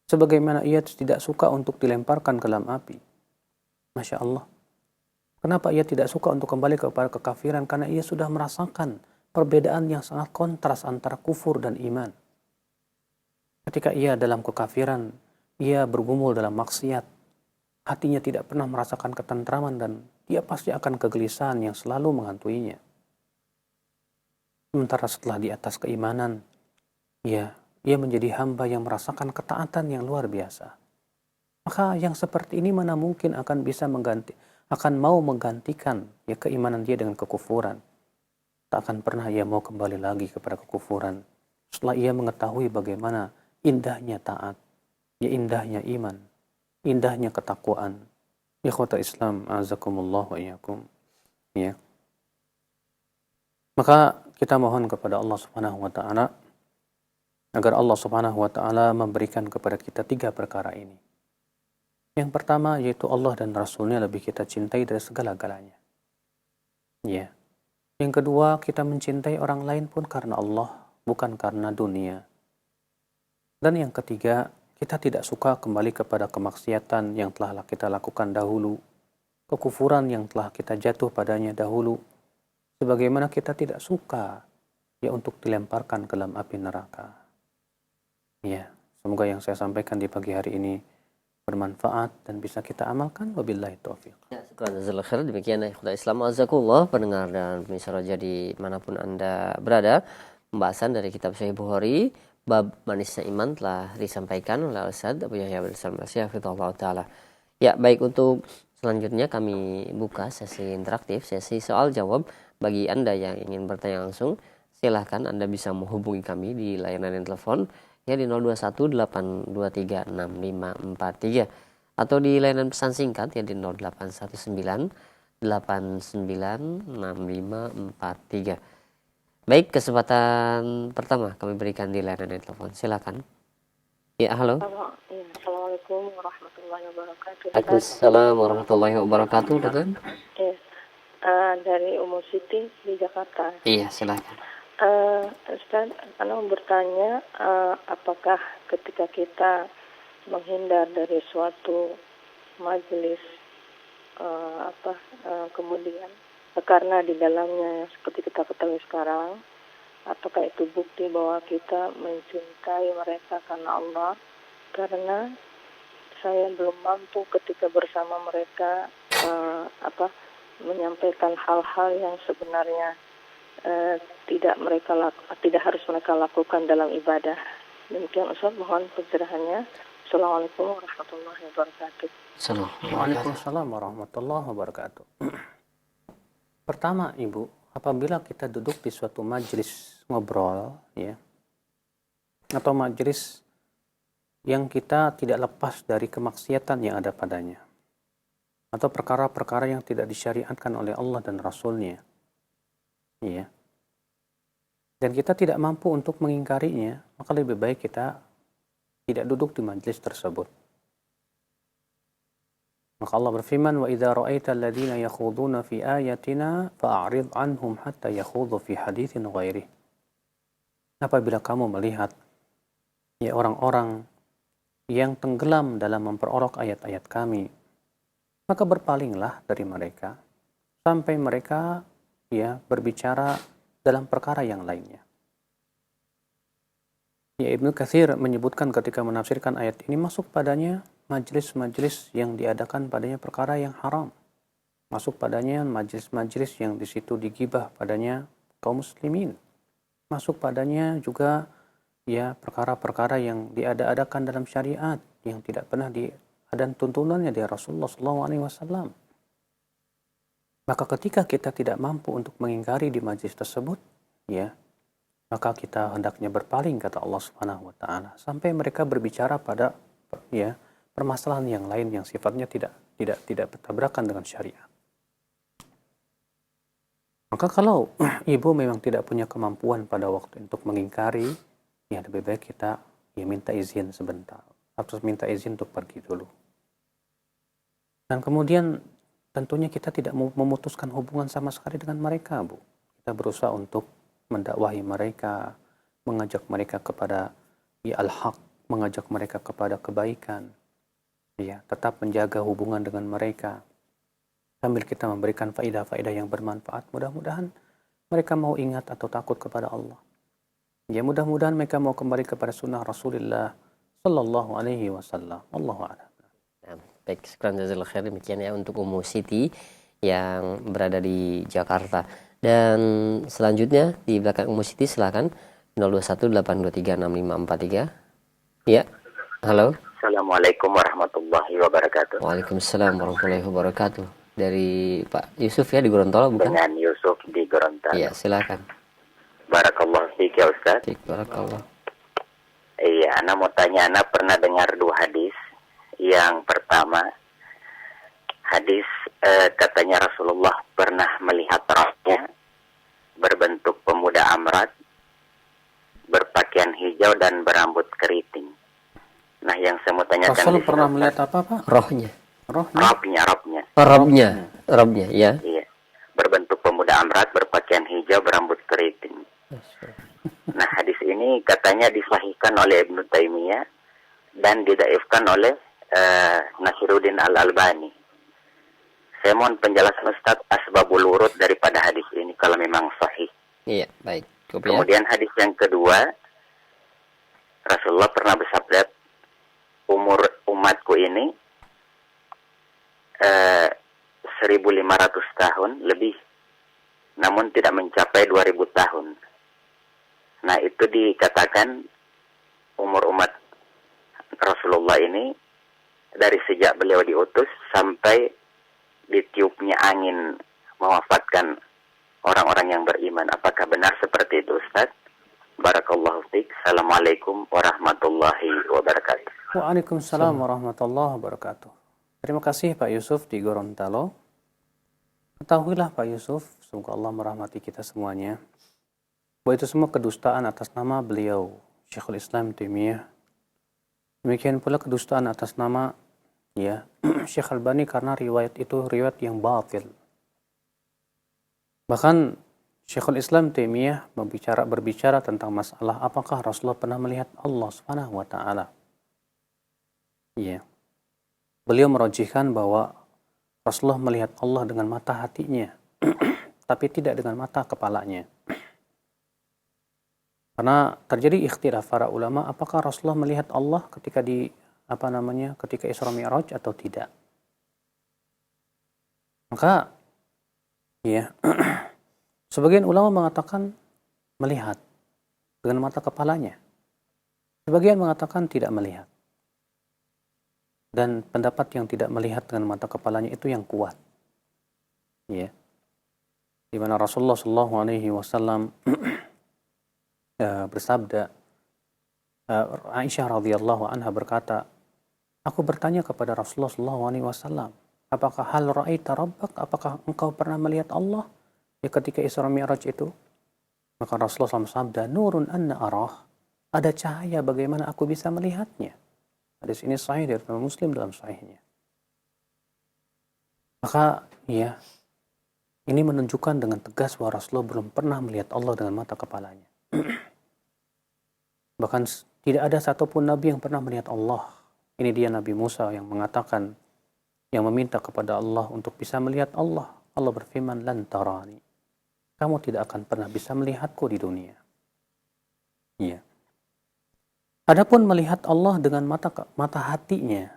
sebagaimana ia tidak suka untuk dilemparkan ke dalam api. Masya Allah. Kenapa ia tidak suka untuk kembali kepada kekafiran? Karena ia sudah merasakan perbedaan yang sangat kontras antara kufur dan iman. Ketika ia dalam kekafiran, ia bergumul dalam maksiat. Hatinya tidak pernah merasakan ketentraman dan dia pasti akan kegelisahan yang selalu menghantuinya. Sementara setelah di atas keimanan, ia menjadi hamba yang merasakan ketaatan yang luar biasa. Maka yang seperti ini mana mungkin akan mau menggantikan ya keimanan dia dengan kekufuran. Tak akan pernah ia mau kembali lagi kepada kekufuran setelah ia mengetahui bagaimana indahnya taat, ya indahnya iman, indahnya ketakwaan. Ikhwatal Islam, azakumullah wa iyyakum. Ya. Maka kita mohon kepada Allah Subhanahu wa taala agar Allah Subhanahu wa taala memberikan kepada kita 3 perkara ini. Yang pertama yaitu Allah dan Rasulnya lebih kita cintai dari segala-galanya. Ya. Yang kedua, kita mencintai orang lain pun karena Allah, bukan karena dunia. Dan yang ketiga, kita tidak suka kembali kepada kemaksiatan yang telah kita lakukan dahulu, kekufuran yang telah kita jatuh padanya dahulu, sebagaimana kita tidak suka ya untuk dilemparkan ke dalam api neraka. Ya, semoga yang saya sampaikan di pagi hari ini bermanfaat dan bisa kita amalkan. Wabillahi taufiq. Ya, jazakallahu khair. Demikian ikhwan Islam azakumullah, pendengar dan pemirsa Roja di manapun Anda berada. Pembahasan dari kitab Sahih Bukhari bab manisnya iman telah disampaikan oleh Ustaz Abu Yahya bin Salam Al-Syafi'ullah taala. Ya, baik untuk Selanjutnya kami buka sesi interaktif, sesi soal jawab. Bagi Anda yang ingin bertanya langsung, silahkan Anda bisa menghubungi kami di layanan telepon ya di 0218236543 atau di layanan pesan singkat ya di 0819896543. Baik, kesempatan pertama kami berikan di layanan telepon. Silakan. Ya, halo. Ya, Assalamualaikum warahmatullahi wabarakatuh. Waalaikumsalam warahmatullahi wabarakatuh, Datun. Ya, dari Umu Siti di Jakarta. Iya, silakan. Ustaz, Ana bertanya, apakah ketika kita menghindar dari suatu majelis, kemudian karena di dalamnya seperti kita ketahui sekarang, apakah itu bukti bahwa kita mencintai mereka karena Allah? Karena saya belum mampu ketika bersama mereka menyampaikan hal-hal yang sebenarnya tidak harus mereka lakukan dalam ibadah. Demikian Ustaz, mohon pencerahannya. Assalamualaikum warahmatullahi wabarakatuh. Waalaikumsalam warahmatullahi wabarakatuh. Pertama, Ibu, apabila kita duduk di suatu majelis ngobrol, ya, atau majelis yang kita tidak lepas dari kemaksiatan yang ada padanya, atau perkara-perkara yang tidak disyariatkan oleh Allah dan Rasul-Nya, ya, dan kita tidak mampu untuk mengingkarinya, maka lebih baik kita tidak duduk di majelis tersebut. Maka Allah berfirman, wa idza ra'aita alladziina yakhuduna fi ayatina fa'rid 'anhum hatta yakhudhu fi haditsin ghairi. Apabila kamu melihat ya orang-orang yang tenggelam dalam memperolok ayat-ayat kami, maka berpalinglah dari mereka sampai mereka ya berbicara dalam perkara yang lainnya. Ya, Ibnu Katsir menyebutkan ketika menafsirkan ayat ini, masuk padanya majelis-majelis yang diadakan padanya perkara yang haram. Masuk padanya majelis-majelis yang di situ digibah padanya kaum muslimin. Masuk padanya juga ya perkara-perkara yang diada-adakan dalam syariat yang tidak pernah ada tuntunannya dari Rasulullah SAW. Maka ketika kita tidak mampu untuk mengingkari di majelis tersebut, ya, maka kita hendaknya berpaling, kata Allah Subhanahu wa taala, sampai mereka berbicara pada ya permasalahan yang lain yang sifatnya tidak bertabrakan dengan syariat. Maka kalau ibu memang tidak punya kemampuan pada waktu untuk mengingkari, ya lebih baik kita ya minta izin sebentar atau minta izin untuk pergi dulu. Dan kemudian tentunya kita tidak memutuskan hubungan sama sekali dengan mereka, Bu. Kita berusaha untuk mendakwahi mereka, mengajak mereka kepada ya al-haq, mengajak mereka kepada kebaikan. Ya, tetap menjaga hubungan dengan mereka sambil kita memberikan faedah-faedah yang bermanfaat. Mudah-mudahan mereka mau ingat atau takut kepada Allah. Ya, mudah-mudahan mereka mau kembali kepada sunnah Rasulullah sallallahu alaihi wasallam. Allahu a'lam. Baik, sekian jazakallahu khair, demikian ya untuk Ummu Siti yang berada di Jakarta. Dan selanjutnya di belakang Ummu Siti silakan 0218236543. Ya. Halo. Assalamualaikum warahmatullahi wabarakatuh. Waalaikumsalam warahmatullahi wabarakatuh. Dari Pak Yusuf ya di Gorontalo, bukan? Dengan Yusuf di Gorontalo. Iya, silakan. Barakallahu fiik ya Ustaz. Barakallah. Iya, ana mau tanya, ana pernah dengar dua hadis. Yang pertama, hadis katanya Rasulullah pernah melihat rohnya berbentuk pemuda amrat, berpakaian hijau dan berambut keriting. Nah, yang saya mau tanyakan, Rasul pernah melihat apa, Pak? Rohnya. Robnya, ya. Iya. Berbentuk pemuda amrat, berpakaian hijau, berambut keriting. Nah, hadis ini katanya disahihkan oleh Ibnu Taimiyah dan didaifkan oleh Nasiruddin Al-Albani. Saya mohon penjelasan Ustaz asbabul wurud daripada hadis ini kalau memang sahih. Iya, baik. Kemudian hadis yang kedua, Rasulullah pernah bersabda, umur umatku ini 1.500 tahun lebih, namun tidak mencapai 2.000 tahun. Nah, itu dikatakan umur umat Rasulullah ini dari sejak beliau diutus sampai ditiupnya angin mewafatkan orang-orang yang beriman. Apakah benar seperti itu, Ustaz? Barakallahu fiik. Assalamualaikum warahmatullahi wabarakatuh. Waalaikumsalam warahmatullahi wabarakatuh. Terima kasih Pak Yusuf di Gorontalo. Ketahuilah Pak Yusuf, semoga Allah merahmati kita semuanya, bahwa itu semua kedustaan atas nama beliau, Syekhul Islam Taimiyah. Demikian pula kedustaan atas nama Syekh Albani, karena riwayat itu riwayat yang batil. Bahkan Syekhul Islam Taimiyah berbicara tentang masalah apakah Rasulullah pernah melihat Allah Subhanahu wa taala. Beliau merajihkan bahwa Rasulullah melihat Allah dengan mata hatinya, tapi tidak dengan mata kepalanya. Karena terjadi ikhtilaf para ulama apakah Rasulullah melihat Allah ketika ketika Isra Mi'raj atau tidak. Maka sebagian ulama mengatakan melihat dengan mata kepalanya. Sebagian mengatakan tidak melihat. Dan pendapat yang tidak melihat dengan mata kepalanya itu yang kuat. Di mana Rasulullah SAW bersabda, Aisyah radhiyallahu anha berkata, aku bertanya kepada Rasulullah SAW, apakah hal ra'aita rabbak, apakah engkau pernah melihat Allah ketika Isra Mi'raj itu? Maka Rasulullah SAW sabda, nurun anna arah, ada cahaya bagaimana aku bisa melihatnya. Hadis ini sahih dari Muslim dalam sahihnya. Maka ini menunjukkan dengan tegas bahwa Rasulullah belum pernah melihat Allah dengan mata kepalanya. Bahkan tidak ada satupun Nabi yang pernah melihat Allah. Ini dia Nabi Musa yang mengatakan, yang meminta kepada Allah untuk bisa melihat Allah. Allah berfirman, lan tarani. Kamu tidak akan pernah bisa melihatku di dunia. Adapun melihat Allah dengan mata hatinya,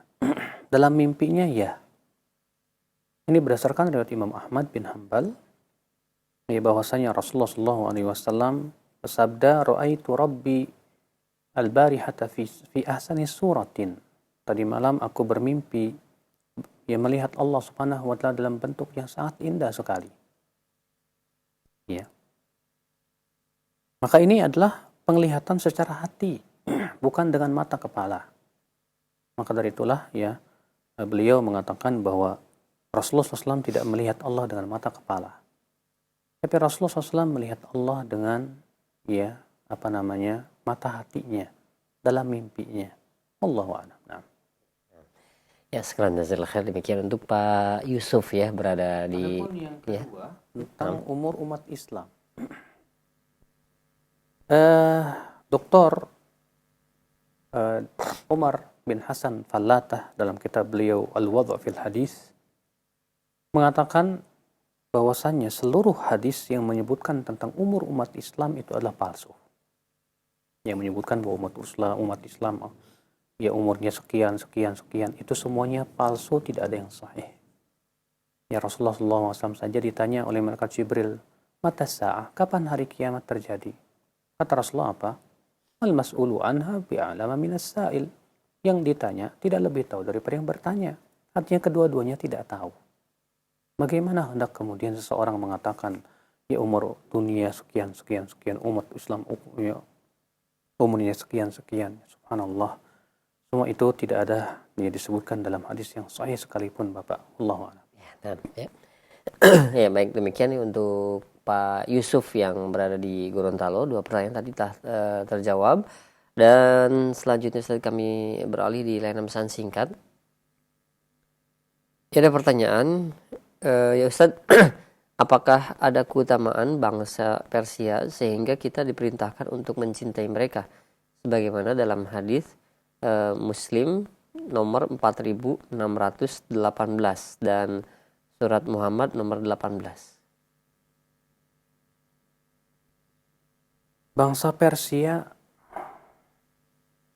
dalam mimpinya Ini berdasarkan riwayat Imam Ahmad bin Hanbal, bahwasanya Rasulullah SAW bersabda, ra'aitu Rabbi al-barihata fi ahsani suratin. Tadi malam aku bermimpi melihat Allah Subhanahu wa taala dalam bentuk yang sangat indah sekali. Maka ini adalah penglihatan secara hati, bukan dengan mata kepala. Maka dari itulah beliau mengatakan bahwa Rasulullah SAW tidak melihat Allah dengan mata kepala. Tapi Rasulullah SAW melihat Allah dengan mata hatinya, dalam mimpinya. Allahu a'lam. Ya, sekarang jazakallahu khair. Demikian untuk Pak Yusuf berada di Adapun yang kedua tentang umur umat Islam. Dr. Umar bin Hasan Fallatah dalam kitab beliau Al-Wadh' fil Hadis mengatakan bahwasannya seluruh hadis yang menyebutkan tentang umur umat Islam itu adalah palsu. Yang menyebutkan bahwa umat Islam umurnya sekian, itu semuanya palsu, tidak ada yang sahih. Rasulullah SAW saja ditanya oleh malaikat Jibril, mata sa'ah, kapan hari kiamat terjadi? Kata Rasulullah apa? Al-mas'ulu anha bi'alama minas sa'il. Yang ditanya tidak lebih tahu daripada yang bertanya. Artinya kedua-duanya tidak tahu. Bagaimana hendak kemudian seseorang mengatakan umur dunia sekian, umat Islam umurnya sekian. Subhanallah. Semua itu tidak ada disebutkan dalam hadis yang sahih sekalipun, Bapak. Allahu a'lam. Baik, demikian untuk Pak Yusuf yang berada di Gorontalo. Dua pertanyaan tadi telah terjawab. Dan selanjutnya kami beralih di layanan pesan singkat. Ada pertanyaan, ya Ustaz, apakah ada keutamaan bangsa Persia sehingga kita diperintahkan untuk mencintai mereka? Sebagaimana dalam hadis Muslim nomor 4618 dan surat Muhammad nomor 18. Bangsa Persia,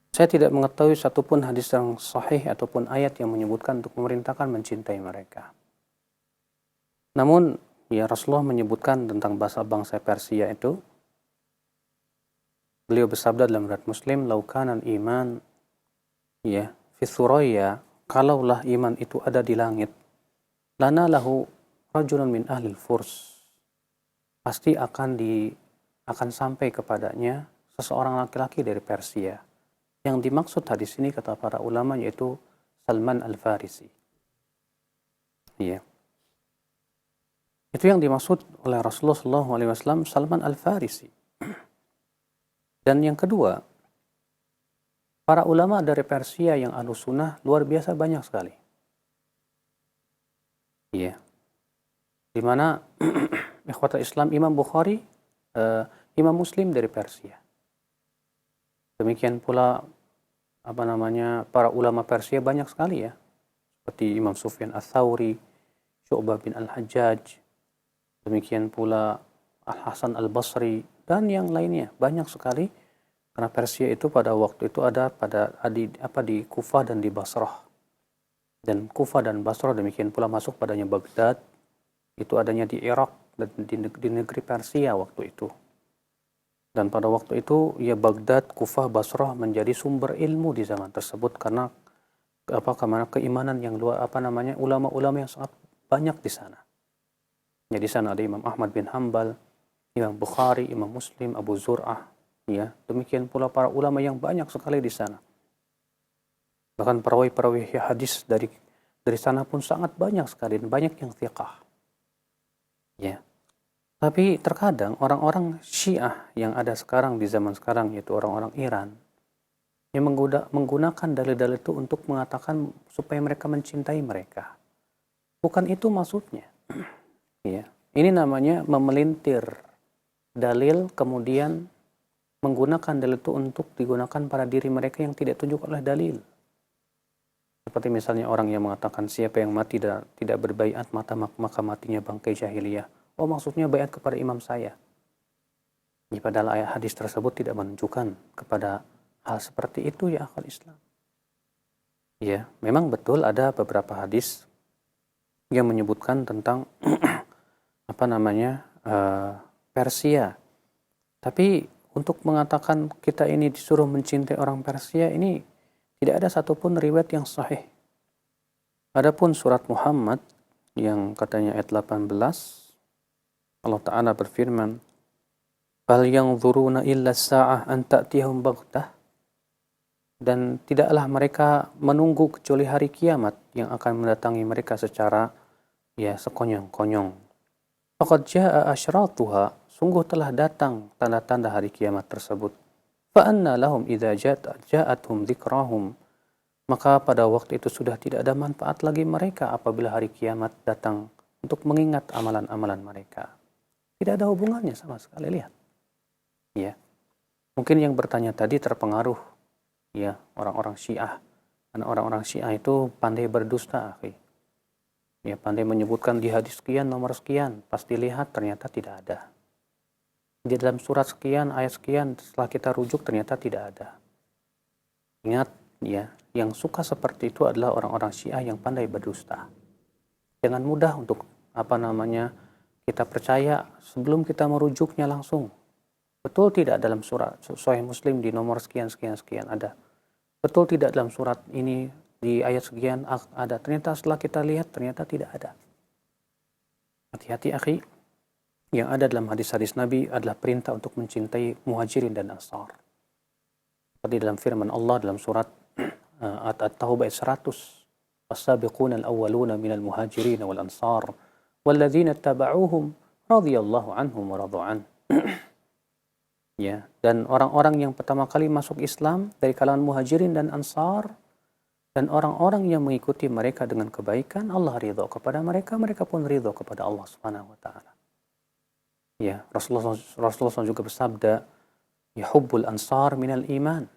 saya tidak mengetahui satupun hadis yang sahih ataupun ayat yang menyebutkan untuk memerintahkan mencintai mereka. Namun Rasulullah menyebutkan tentang bangsa Persia itu. Beliau bersabda dalam riwayat Muslim, laukanan iman fi Thuraya, kalaulah iman itu ada di langit, lana lahu rajulun min ahlil furs, pasti akan sampai kepadanya seseorang laki-laki dari Persia. Yang dimaksud hadis ini kata para ulama yaitu Salman Al-Farisi. Iya. Itu yang dimaksud oleh Rasulullah SAW, Salman Al-Farisi. Dan yang kedua, para ulama dari Persia yang Ahlus Sunnah luar biasa banyak sekali. Iya. Di mana ikhwatul Islam Imam Bukhari, Imam Muslim dari Persia. Demikian pula para ulama Persia banyak sekali ya. Seperti Imam Sufyan Ats-Tsauri, Syu'bah bin Al-Hajjaj, demikian pula Al-Hasan Al-Basri dan yang lainnya banyak sekali, karena Persia itu pada waktu itu ada di Kufah dan di Basrah. Dan Kufah dan Basrah demikian pula masuk padanya Baghdad, itu adanya di Irak dan di negeri Persia waktu itu. Dan pada waktu itu ya Baghdad, Kufah, Basrah menjadi sumber ilmu di zaman tersebut karena keimanan yang ulama-ulama yang sangat banyak di sana. Ya, di sana ada Imam Ahmad bin Hanbal, Imam Bukhari, Imam Muslim, Abu Zur'ah, ya. Demikian pula para ulama yang banyak sekali di sana. Bahkan perawi-perawi hadis dari sana pun sangat banyak sekali dan banyak yang thiqah. Ya. Tapi terkadang orang-orang Syiah yang ada sekarang di zaman sekarang, yaitu orang-orang Iran, yang menggunakan dalil-dalil itu untuk mengatakan supaya mereka mencintai mereka. Bukan itu maksudnya. Ya. Ini namanya memelintir dalil, kemudian menggunakan dalil itu untuk digunakan pada diri mereka yang tidak tunjuk oleh dalil. Seperti misalnya orang yang mengatakan siapa yang mati dan tidak berbaiat maka matinya bangkai jahiliyah. Oh, maksudnya baiat kepada imam saya. Ya, padahal ayat hadis tersebut tidak menunjukkan kepada hal seperti itu ya akal Islam. Ya, memang betul ada beberapa hadis yang menyebutkan tentang Persia. Tapi untuk mengatakan kita ini disuruh mencintai orang Persia ini tidak ada satupun riwayat yang sahih. Adapun surat Muhammad yang katanya ayat 18, Allah Ta'ala berfirman, "Fal yanzuruna illa sa'ah an ta'tiyahum baghtah." Dan tidaklah mereka menunggu kecuali hari kiamat yang akan mendatangi mereka secara sekonyong-konyong. Faqad jaa'a asyratuha, sungguh telah datang tanda-tanda hari kiamat tersebut. Fa anna lahum idza ja'atuhum dzikrahum, maka pada waktu itu sudah tidak ada manfaat lagi mereka apabila hari kiamat datang untuk mengingat amalan-amalan mereka. Tidak ada hubungannya sama sekali, lihat. Ya. Mungkin yang bertanya tadi terpengaruh ya orang-orang Syiah. Karena orang-orang Syiah itu pandai berdusta, akhi. Ya, pandai menyebutkan di hadis sekian, nomor sekian, pas dilihat ternyata tidak ada. Di dalam surat sekian, ayat sekian, setelah kita rujuk ternyata tidak ada. Ingat ya, yang suka seperti itu adalah orang-orang Syiah yang pandai berdusta. Jangan mudah untuk kita percaya sebelum kita merujuknya langsung. Betul tidak dalam surat Sahih Muslim di nomor sekian ada. Betul tidak dalam surat ini di ayat sekian ada. Ternyata setelah kita lihat ternyata tidak ada. Hati-hati akhi. Yang ada dalam hadis-hadis Nabi adalah perintah untuk mencintai Muhajirin dan Ansar. Seperti dalam firman Allah dalam surat At-Taubah ayat 100. "Was-sabiquna al-awwaluna minal muhajirin wal ansar walladzina tabauhum radhiyallahu anhum wa radu an." Ya, dan orang-orang yang pertama kali masuk Islam dari kalangan Muhajirin dan Ansar dan orang-orang yang mengikuti mereka dengan kebaikan, Allah ridha kepada mereka, mereka pun ridha kepada Allah Subhanahu wa taala. Ya, Rasulullah SAW juga bersabda, "Ya hubbul ansar minal iman."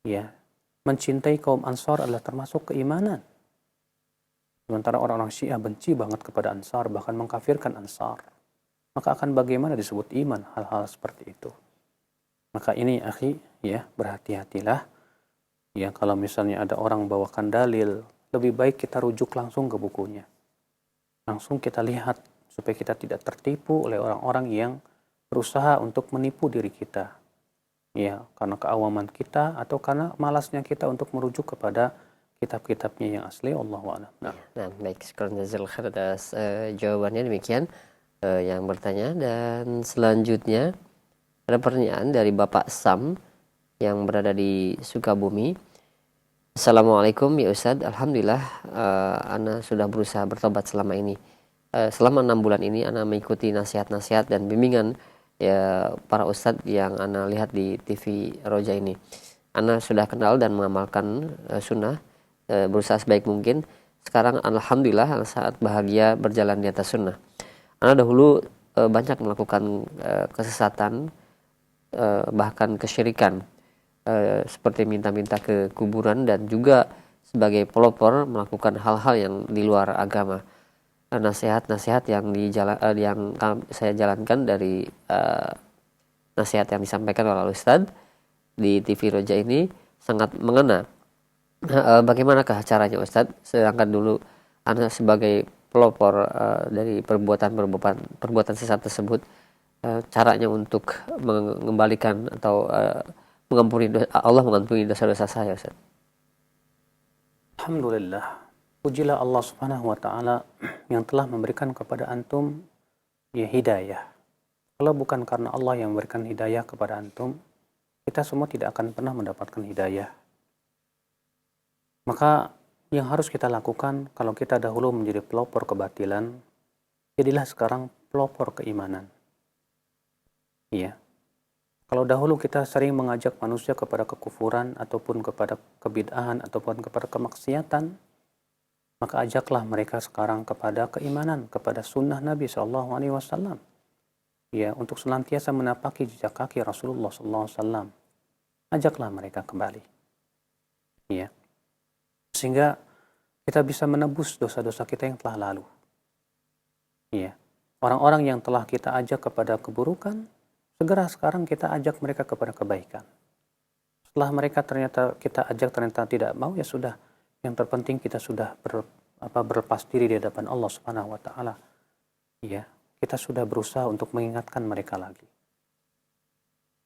Ya, mencintai kaum Ansar adalah termasuk keimanan. Sementara orang-orang Syiah benci banget kepada Ansar, bahkan mengkafirkan Ansar. Maka akan bagaimana disebut iman hal-hal seperti itu. Maka ini akhi, ya, berhati-hatilah. Ya, kalau misalnya ada orang bawakan dalil, lebih baik kita rujuk langsung ke bukunya. Langsung kita lihat supaya kita tidak tertipu oleh orang-orang yang berusaha untuk menipu diri kita. Ya, karena keawaman kita atau karena malasnya kita untuk merujuk kepada kitab-kitabnya yang asli. Allahu a'lam. Nah, Baik, sekarang jazakallahu khair atas jawabannya demikian yang bertanya. Dan selanjutnya ada pertanyaan dari Bapak Sam yang berada di Sukabumi. Assalamualaikum ya Ustadz, alhamdulillah ana sudah berusaha bertobat selama ini. Selama 6 bulan ini ana mengikuti nasihat-nasihat dan bimbingan ya para ustadz yang ana lihat di TV Roja ini. Ana sudah kenal dan mengamalkan sunnah, berusaha sebaik mungkin. Sekarang alhamdulillah ana sangat bahagia berjalan di atas sunnah. Ana dahulu banyak melakukan kesesatan, bahkan kesyirikan, seperti minta-minta ke kuburan dan juga sebagai pelopor melakukan hal-hal yang di luar agama. Nasihat-nasihat yang saya jalankan dari nasihat yang disampaikan oleh Ustadz di TV Roja ini sangat mengena. Bagaimanakah caranya Ustadz? Sedangkan dulu Anda sebagai pelopor dari perbuatan sesat tersebut, caranya untuk mengembalikan atau Allah mengampuni dosa-dosa saya, Ustaz. alhamdulillah. Pujilah Allah Subhanahu wa taala yang telah memberikan kepada antum ya hidayah. Kalau bukan karena Allah yang memberikan hidayah kepada antum, kita semua tidak akan pernah mendapatkan hidayah. Maka yang harus kita lakukan, kalau kita dahulu menjadi pelopor kebatilan, jadilah sekarang pelopor keimanan. Iya. Kalau dahulu kita sering mengajak manusia kepada kekufuran ataupun kepada kebid'ahan ataupun kepada kemaksiatan, maka ajaklah mereka sekarang kepada keimanan, kepada sunnah Nabi SAW. Ya, untuk senantiasa menapaki jejak kaki Rasulullah SAW. Ajaklah mereka kembali. Ya. Sehingga kita bisa menebus dosa-dosa kita yang telah lalu. Ya. Orang-orang yang telah kita ajak kepada keburukan, segera sekarang kita ajak mereka kepada kebaikan. Setelah mereka kita ajak ternyata tidak mau, ya sudah. Yang terpenting kita sudah berlepas diri di hadapan Allah Subhanahu wa taala. Ya, kita sudah berusaha untuk mengingatkan mereka lagi.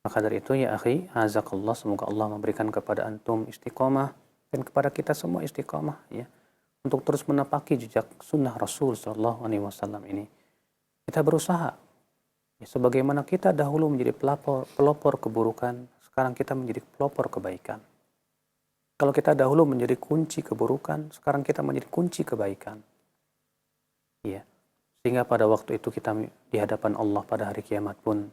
Maka dari itu ya akhi, azakallah, semoga Allah memberikan kepada antum istiqomah dan kepada kita semua istiqomah ya, untuk terus menapaki jejak sunnah Rasul sallallahu alaihi wasallam ini. Kita berusaha ya, sebagaimana kita dahulu menjadi pelopor keburukan, sekarang kita menjadi pelopor kebaikan. Kalau kita dahulu menjadi kunci keburukan, sekarang kita menjadi kunci kebaikan. Ya. Sehingga pada waktu itu kita di hadapan Allah pada hari kiamat pun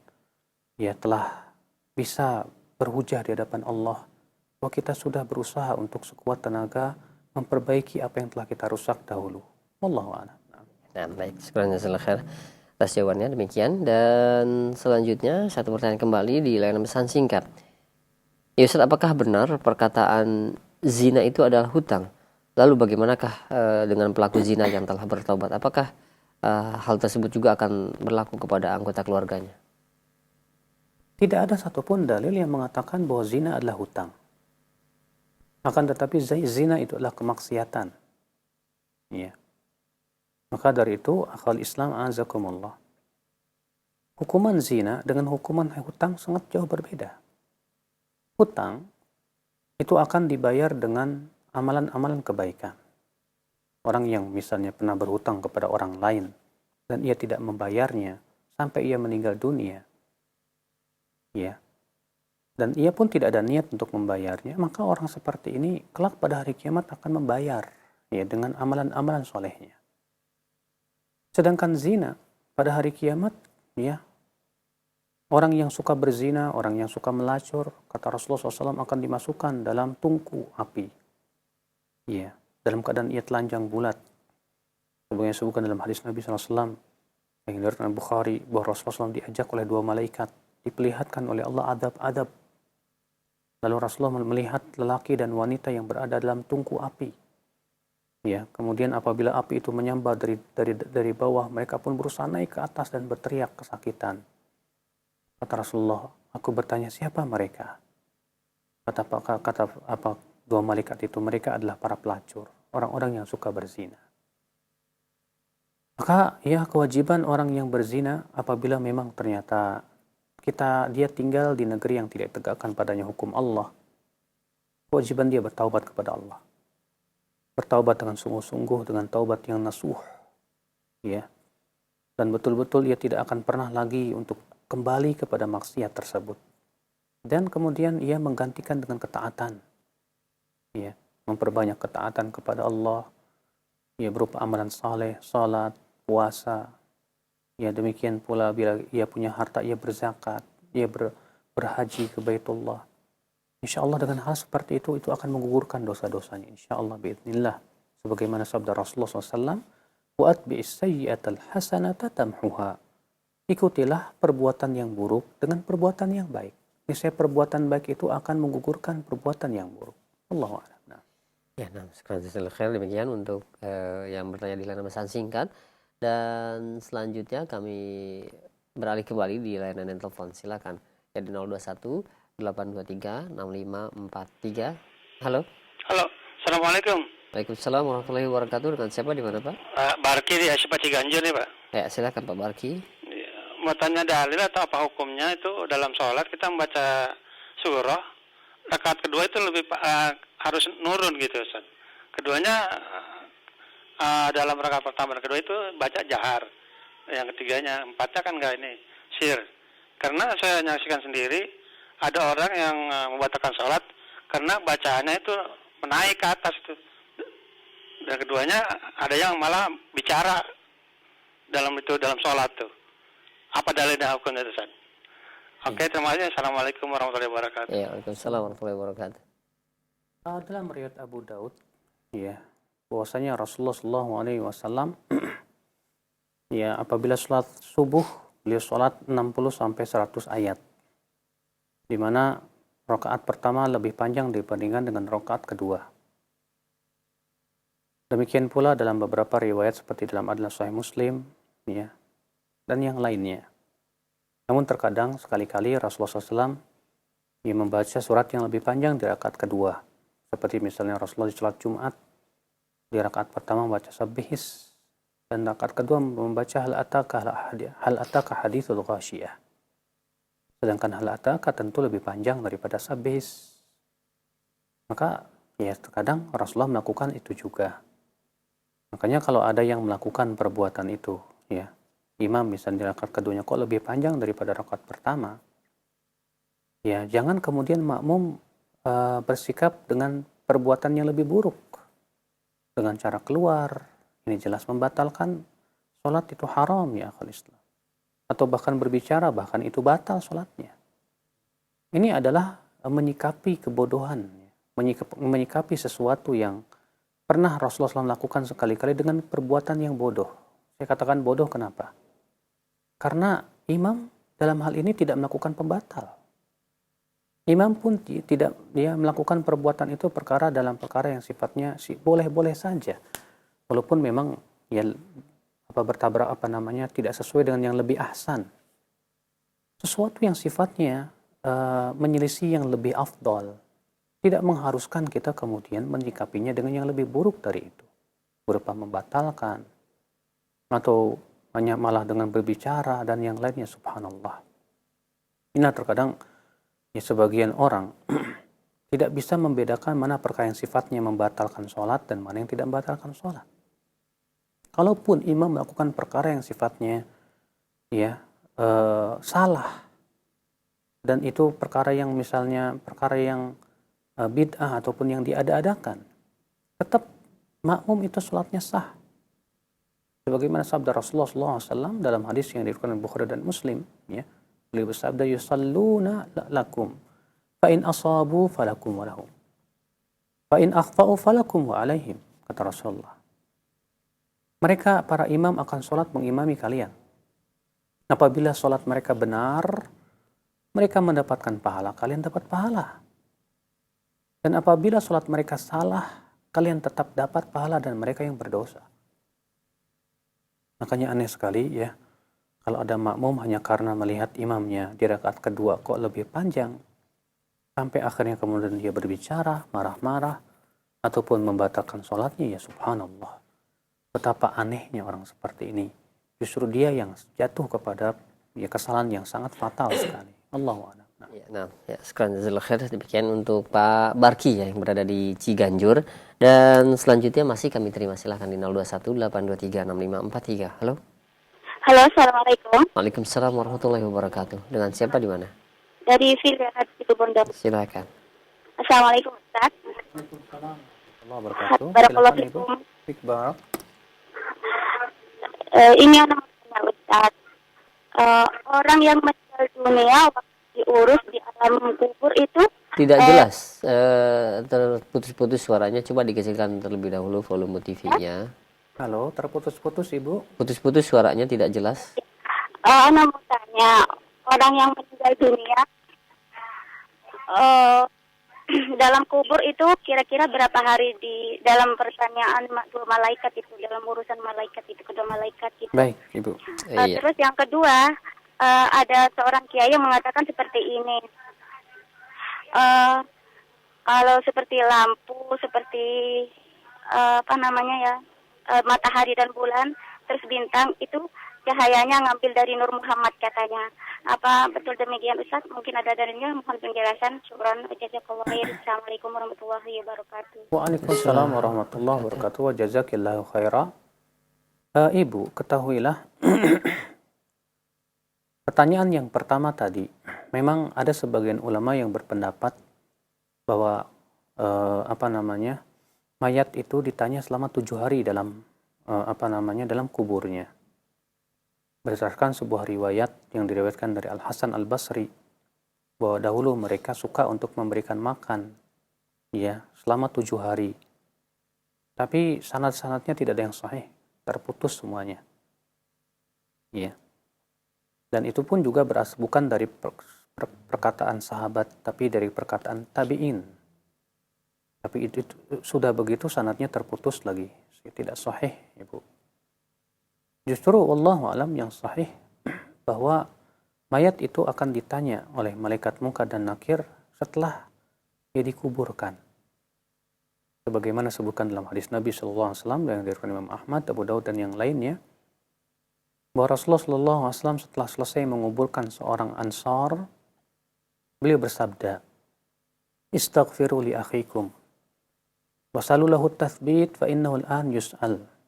ya telah bisa berhujah di hadapan Allah bahwa kita sudah berusaha untuk sekuat tenaga memperbaiki apa yang telah kita rusak dahulu. Wallahu a'lam. Nah, baik. Sekarang jazakallahu khair atas jawabannya demikian. Dan selanjutnya satu pertanyaan kembali di layanan pesan singkat. Ya Ustaz, apakah benar perkataan zina itu adalah hutang? Lalu bagaimanakah dengan pelaku zina yang telah bertobat? Apakah hal tersebut juga akan berlaku kepada anggota keluarganya? Tidak ada satupun dalil yang mengatakan bahwa zina adalah hutang. Akan tetapi zina itu adalah kemaksiatan. Ya. Maka dari itu akal Islam azakumullah. Hukuman zina dengan hukuman hutang sangat jauh berbeda. Hutang itu akan dibayar dengan amalan-amalan kebaikan. Orang yang misalnya pernah berhutang kepada orang lain dan ia tidak membayarnya sampai ia meninggal dunia, ya, dan ia pun tidak ada niat untuk membayarnya, maka orang seperti ini kelak pada hari kiamat akan membayar ya dengan amalan-amalan solehnya. Sedangkan zina pada hari kiamat, ya, orang yang suka berzina, orang yang suka melacur, kata Rasulullah SAW, akan dimasukkan dalam tungku api. Ya, dalam keadaan ia telanjang bulat. Sebagaimana disebutkan dalam hadis Nabi SAW yang diriwayatkan Bukhari, bahwa Rasulullah SAW diajak oleh dua malaikat, diperlihatkan oleh Allah adab-adab. Lalu Rasulullah melihat lelaki dan wanita yang berada dalam tungku api. Ya, kemudian apabila api itu menyambar dari bawah, mereka pun berusaha naik ke atas dan berteriak kesakitan. Kata Rasulullah, aku bertanya siapa mereka? Kata dua malaikat itu, mereka adalah para pelacur, orang-orang yang suka berzina. Maka ya kewajiban orang yang berzina apabila memang ternyata dia tinggal di negeri yang tidak tegakkan padanya hukum Allah, kewajiban dia bertaubat kepada Allah. bertaubat dengan sungguh-sungguh, dengan taubat yang nasuh, ya, dan betul-betul ia tidak akan pernah lagi untuk kembali kepada maksiat tersebut. Dan kemudian ia menggantikan dengan ketaatan, ya, memperbanyak ketaatan kepada Allah, ya, berupa amalan saleh, salat, puasa, ya, demikian pula bila ia punya harta ia berzakat, ia berhaji ke Baitullah. Insya Allah dengan hal seperti itu akan menggugurkan dosa-dosanya. Insya Allah biidznillah. Sebagaimana sabda Rasulullah SAW, وَأَتْبِئِسْ سَيِّئَةَ الْحَسَنَةَ تَمْحُهَا. Ikutilah perbuatan yang buruk dengan perbuatan yang baik. Niscaya perbuatan baik itu akan menggugurkan perbuatan yang buruk. Allahu a'lam. Nah. Ya, khair demikian untuk yang bertanya di layanan pesan singkat. Dan selanjutnya kami beralih kembali di layanan telepon. Silakan. Ya di 021 823 6543. Halo. Halo, Assalamualaikum. Waalaikumsalam warahmatullahi wabarakatuh. Dengan siapa di mana, Pak? Barki di Asyapa Ciganjur nih, Pak. Ya, silakan Pak Barki. Mau tanya dalil atau apa hukumnya itu dalam sholat kita membaca surah, rakaat kedua itu lebih harus nurun gitu, Ustaz. Keduanya dalam rakaat pertama dan kedua itu baca jahar. Yang ketiganya, empatnya kan enggak ini, sir. Karena saya menyaksikan sendiri, ada orang yang membatalkan sholat karena bacaannya itu menaik ke atas itu. Dan keduanya ada yang malah bicara dalam sholat tuh. Apa dalilnya hukumnya itu, Ustaz? Oke, terima kasih. Assalamualaikum warahmatullahi wabarakatuh. Ya, waalaikumsalam warahmatullahi wabarakatuh. Dalam riwayat Abu Daud, ya, bahwasanya Rasulullah SAW, ya, apabila sholat subuh, beliau sholat 60 sampai 100 ayat. Di mana rakaat pertama lebih panjang dibandingkan dengan rakaat kedua. Demikian pula dalam beberapa riwayat seperti dalam Adlan Sahih Muslim, ya, dan yang lainnya. Namun terkadang sekali-kali Rasulullah SAW membaca surat yang lebih panjang di rakaat kedua. Seperti misalnya Rasulullah di sholat Jumat, di rakaat pertama membaca Sabbihis, dan rakaat kedua membaca Hal ataka hadithul ghasyiyah. Sedangkan Hal ataka tentu lebih panjang daripada Sabbihis. Maka ya terkadang Rasulullah melakukan itu juga. Makanya kalau ada yang melakukan perbuatan itu, ya, imam misalnya di rakaat keduanya kok lebih panjang daripada rakaat pertama, ya jangan kemudian makmum bersikap dengan perbuatan yang lebih buruk dengan cara keluar. Ini jelas membatalkan sholat, itu haram ya akhul Islam. Atau bahkan berbicara, bahkan itu batal sholatnya. Ini adalah menyikapi kebodohan, menyikapi sesuatu yang pernah Rasulullah SAW lakukan sekali-kali dengan perbuatan yang bodoh. Saya katakan bodoh kenapa? Karena imam dalam hal ini tidak melakukan pembatal. Imam pun tidak dia melakukan perbuatan itu dalam perkara yang sifatnya boleh-boleh saja. Walaupun memang ya bertabrak tidak sesuai dengan yang lebih ahsan. Sesuatu yang sifatnya menyelisih yang lebih afdal tidak mengharuskan kita kemudian menyikapinya dengan yang lebih buruk dari itu, berupa membatalkan atau hanya malah dengan berbicara dan yang lainnya. Subhanallah. Ini terkadang ya sebagian orang tidak bisa membedakan mana perkara yang sifatnya membatalkan sholat dan mana yang tidak membatalkan sholat. Kalaupun imam melakukan perkara yang sifatnya ya salah, dan itu perkara yang misalnya perkara yang bid'ah ataupun yang diada-adakan, tetap makmum itu sholatnya sah. Sebagaimana sabda Rasulullah SAW dalam hadis yang diriwayatkan oleh Bukhari dan Muslim, ya, beliau bersabda, yusalluna lakum, fa in asabu falakum wa lahum, fa in akhta'u falakum wa alaihim, kata Rasulullah. Mereka para imam akan sholat mengimami kalian. Apabila sholat mereka benar, mereka mendapatkan pahala, kalian dapat pahala. Dan apabila sholat mereka salah, kalian tetap dapat pahala dan mereka yang berdosa. Makanya aneh sekali ya, kalau ada makmum hanya karena melihat imamnya di rakaat kedua kok lebih panjang, sampai akhirnya kemudian dia berbicara, marah-marah, ataupun membatalkan sholatnya, ya subhanallah. Betapa anehnya orang seperti ini. Justru dia yang jatuh kepada ya kesalahan yang sangat fatal sekali. Allahu a'lam. Sekarang jazakallahu khair. Demikian untuk Pak Barki ya yang berada di Ciganjur. Dan selanjutnya masih kami terima, silahkan di 0218236543. Halo. Halo, Assalamualaikum. Waalaikumsalam warahmatullahi wabarakatuh. Dengan siapa di mana? Dari Filial itu Bondo. Silakan. Assalamualaikum, Ustaz. Waalaikumsalam warahmatullahi wabarakatuh. Barakallahu Silakan Ibu. fikum. Iqbal. Ini anak tanya, Ustaz. Orang yang meninggal dunia waktu diurus di alam kubur itu Tidak jelas, terputus-putus suaranya. Coba dikecilkan terlebih dahulu volume TV-nya. Halo, terputus-putus Ibu. Putus-putus suaranya tidak jelas. anak mau tanya, orang yang meninggal dunia dalam kubur itu kira-kira berapa hari di dalam pertanyaan dua malaikat itu, dalam urusan malaikat itu, kedua malaikat itu. Baik, Ibu. Iya. Terus yang kedua, ada seorang kiai yang mengatakan seperti ini. Kalau seperti lampu, seperti matahari dan bulan, terus bintang itu cahayanya ngambil dari Nur Muhammad katanya. Apa betul demikian, Ustaz? Mungkin ada dalilnya, mohon penjelasan. Syukran, jazakallahu khair. Assalamualaikum warahmatullahi wabarakatuh. Waalaikumsalam warahmatullahi wabarakatuh. Wa jazakillahu khaira. Ibu, ketahuilah pertanyaan yang pertama tadi, memang ada sebagian ulama yang berpendapat bahwa mayat itu ditanya selama 7 hari dalam dalam kuburnya. Berdasarkan sebuah riwayat yang diriwayatkan dari Al Hasan Al Basri, bahwa dahulu mereka suka untuk memberikan makan, ya, selama 7 hari. Tapi sanad-sanadnya tidak ada yang sahih, terputus semuanya. Ya. Dan itu pun juga bukan dari perkataan sahabat, tapi dari perkataan tabi'in. Tapi itu sudah begitu sanadnya terputus lagi, tidak sahih, Ibu. Justru wallahu alam yang sahih bahwa mayat itu akan ditanya oleh malaikat Munkar dan Nakir setelah dia dikuburkan. Sebagaimana sebutkan dalam hadis Nabi sallallahu alaihi wasallam yang diriwayatkan Imam Ahmad, Abu Daud dan yang lainnya, bahwa Rasulullah sallallahu alaihi wasallam setelah selesai menguburkan seorang Ansar, beliau bersabda, "Istaghfiru li akhikum wa salulahu tathbit fa innahu al-an yus'al."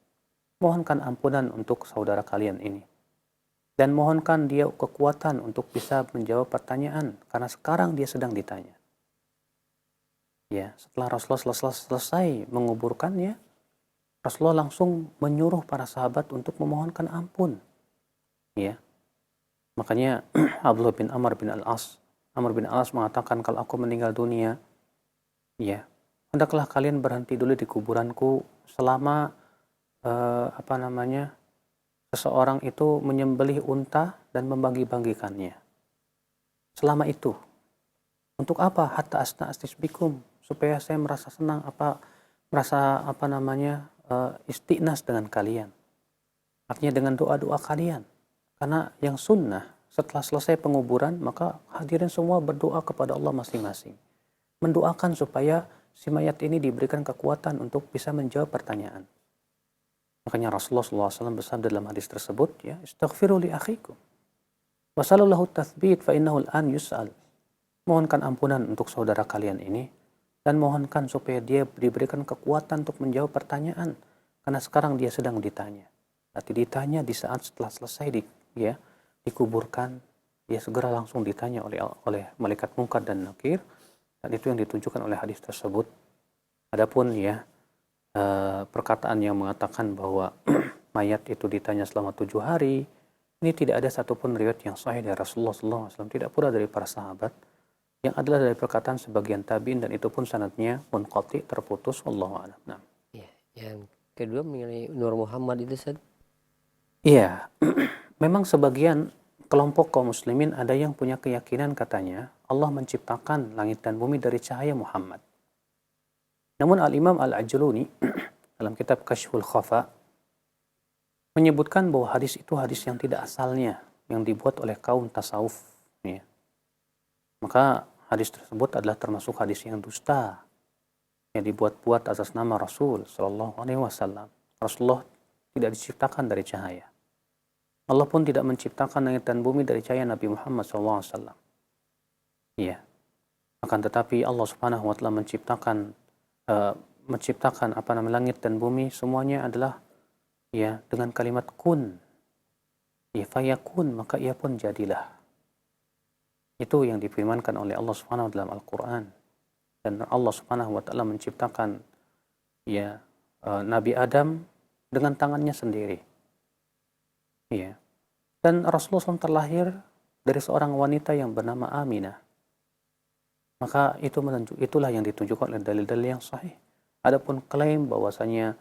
Mohonkan ampunan untuk saudara kalian ini. Dan mohonkan dia kekuatan untuk bisa menjawab pertanyaan, karena sekarang dia sedang ditanya. Ya, setelah Rasulullah selesai menguburkannya, Rasulullah langsung menyuruh para sahabat untuk memohonkan ampun. Ya. Makanya Abdullah bin Amr bin Al-As mengatakan, kalau aku meninggal dunia, ya, hendaklah kalian berhenti dulu di kuburanku selama seseorang itu menyembelih unta dan membagi-bagikannya. Selama itu, untuk apa? Hatta asna astisbikum, supaya saya merasa senang, istiqnas dengan kalian. Artinya dengan doa-doa kalian. Karena yang sunnah, setelah selesai penguburan, maka hadirin semua berdoa kepada Allah masing-masing. Mendoakan supaya si mayat ini diberikan kekuatan untuk bisa menjawab pertanyaan. Makanya Rasulullah SAW bersabda dalam hadis tersebut, ya, istaghfiru li akhikum wa sallallahu tathbit fa innahu al-an yus'al. Mohonkan ampunan untuk saudara kalian ini dan mohonkan supaya dia diberikan kekuatan untuk menjawab pertanyaan, karena sekarang dia sedang ditanya. Nanti ditanya di saat setelah selesai dikuburkan, dia segera langsung ditanya oleh malaikat Munkar dan Nakir, dan itu yang ditujukan oleh hadis tersebut. Adapun perkataan yang mengatakan bahwa mayat itu ditanya selama 7 hari, ini tidak ada satupun riwayat yang sahih dari Rasulullah SAW, tidak pula dari para sahabat, yang adalah dari perkataan sebagian tabi'in, dan itu pun sanadnya munqati, terputus, wallahu a'lam. Nah. Ya, yang kedua mengenai Nur Muhammad itu, Ustaz. Iya, memang sebagian kelompok kaum muslimin ada yang punya keyakinan, katanya Allah menciptakan langit dan bumi dari cahaya Muhammad. Namun Al-Imam Al-Ajluni dalam kitab Kashful Khafa menyebutkan bahwa hadis itu hadis yang tidak asalnya, yang dibuat oleh kaum tasawuf. Ya. Maka hadis tersebut adalah termasuk hadis yang dusta, yang dibuat-buat atas nama Rasul Sallallahu Alaihi Wasallam. Rasulullah tidak diciptakan dari cahaya. Allah pun tidak menciptakan langit dan bumi dari cahaya Nabi Muhammad SAW. Ya, akan tetapi Allah Subhanahu wa taala menciptakan langit dan bumi semuanya adalah ya dengan kalimat kun. Ya, fayakun, maka ia pun jadilah. Itu yang difirmankan oleh Allah Subhanahu wa taala dalam Al-Qur'an. Dan Allah Subhanahu wa taala menciptakan ya Nabi Adam dengan tangannya sendiri. Ya. Dan Rasulullah SAW terlahir dari seorang wanita yang bernama Aminah. Maka itulah yang ditunjukkan oleh dalil-dalil yang sahih. Adapun klaim bahwasanya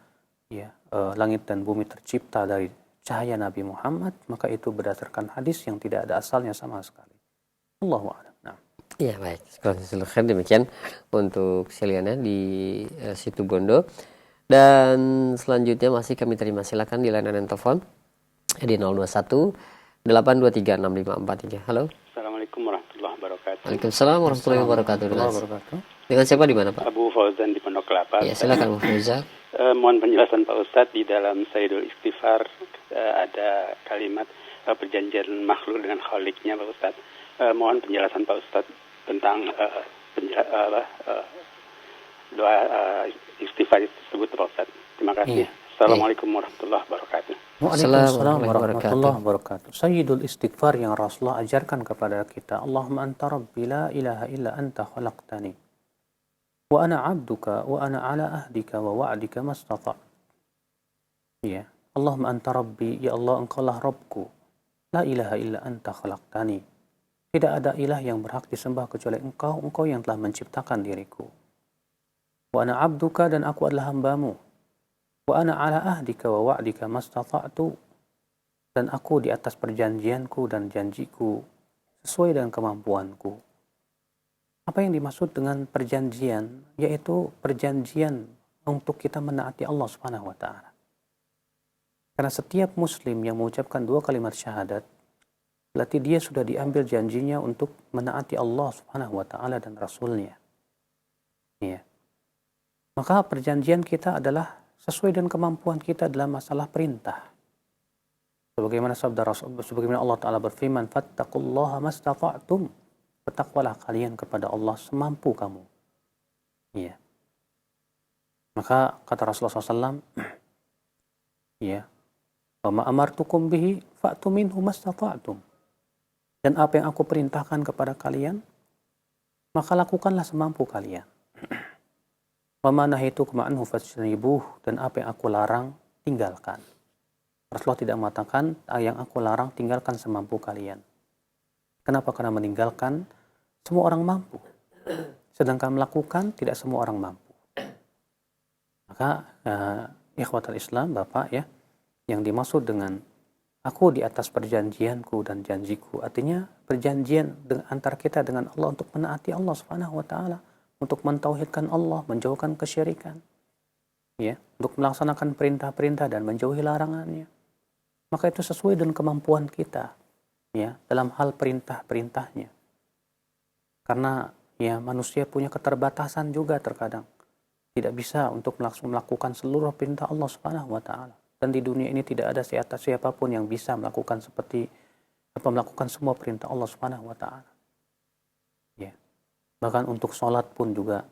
ya langit dan bumi tercipta dari cahaya Nabi Muhammad, maka itu berdasarkan hadis yang tidak ada asalnya sama sekali. Allahu a'lam. Nah. Ya baik, sekarang demikian untuk siliannya di situ Bondo. Dan selanjutnya masih kami terima, silakan di layanan telepon di 021 823 6543. Halo. Assalamualaikum warahmatullahi wabarakatuh. Waalaikumsalam warahmatullahi wabarakatuh. Dengan siapa di mana, Pak? Abu Fauzan di Pondok Kelapa. Ya, silakan Bu Fauzan. Mohon penjelasan Pak Ustadz, di dalam Sayyidul Istighfar ada kalimat perjanjian makhluk dengan Khaliknya Pak Ustadz. Mohon penjelasan Pak Ustadz tentang doa istighfar tersebut Pak Ustadz. Terima kasih. Assalamualaikum warahmatullahi wabarakatuh. Waalaikumsalam warahmatullahi wabarakatuh. Sayyidul istighfar yang Rasulullah ajarkan kepada kita, Allahumma anta rabbi la ilaha illa anta khalaqtani wa ana 'abduka wa ana 'ala ahdika wa wa'dika mastata'. Ya, Allahumma anta rabbi, ya Allah engkaulah Rabbku. La ilaha illa anta khalaqtani. Tidak ada ilah yang berhak disembah kecuali engkau yang telah menciptakan diriku. Wa ana 'abduka, dan aku adalah hambamu. Wa ana 'ala ahdika wa wa'dika mastata'tu, dan aku di atas perjanjianku dan janjiku sesuai dengan kemampuanku. Apa yang dimaksud dengan perjanjian? Yaitu perjanjian untuk kita menaati Allah Subhanahu wa taala. Karena setiap muslim yang mengucapkan 2 kalimat syahadat, berarti dia sudah diambil janjinya untuk menaati Allah Subhanahu wa taala dan Rasulnya. Ya. Maka perjanjian kita adalah sesuai dengan kemampuan kita dalam masalah perintah. Sebagaimana sabda Rasul, sebagaimana Allah Ta'ala berfirman, fattaqullaha mastata'tum, bertakwalah kalian kepada Allah semampu kamu. Ya. Maka kata Rasulullah SAW, ya, wa ma amartukum bihi fa'tu minhu mastata'tum, dan apa yang aku perintahkan kepada kalian, maka lakukanlah semampu kalian. Wa ma nahitukum anhu fajtanibuh, dan apa yang aku larang tinggalkan. Rasulullah tidak mengatakan yang aku larang tinggalkan semampu kalian. Kenapa? Karena meninggalkan semua orang mampu, sedangkan melakukan tidak semua orang mampu. Maka ikhwatal Islam, Bapak ya, yang dimaksud dengan aku di atas perjanjianku dan janjiku, artinya perjanjian antara kita dengan Allah untuk menaati Allah Subhanahu wa taala, untuk mentauhidkan Allah, menjauhkan kesyirikan, ya, untuk melaksanakan perintah-perintah dan menjauhi larangannya. Maka itu sesuai dengan kemampuan kita, ya, dalam hal perintah-perintahnya. Karena ya manusia punya keterbatasan juga terkadang, tidak bisa untuk melakukan seluruh perintah Allah Subhanahu wa taala. Dan di dunia ini tidak ada siapapun yang bisa melakukan melakukan semua perintah Allah Subhanahu wa taala. Ya. Bahkan untuk sholat pun juga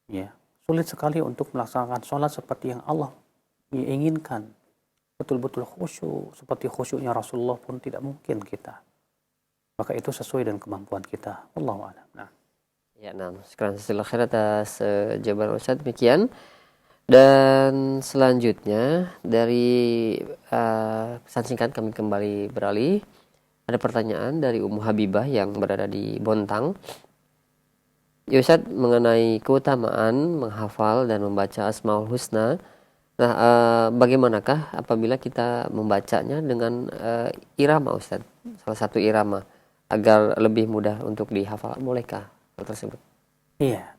ya, sulit sekali untuk melaksanakan sholat seperti yang Allah inginkan. Betul-betul khusyuk, seperti khusyuknya Rasulullah pun tidak mungkin kita. Maka itu sesuai dengan kemampuan kita. Wallahu a'lam. Nah. Ya, sekarang silakan atas jawaban Ustaz demikian. Dan selanjutnya dari pesan singkat kami kembali beralih. Ada pertanyaan dari Ummu Habibah yang berada di Bontang. Ya Ustaz, mengenai keutamaan menghafal dan membaca Asmaul Husna. Nah, bagaimanakah apabila kita membacanya dengan irama Ustaz? Salah satu irama agar lebih mudah untuk dihafal. Bolehkah hal tersebut? Iya.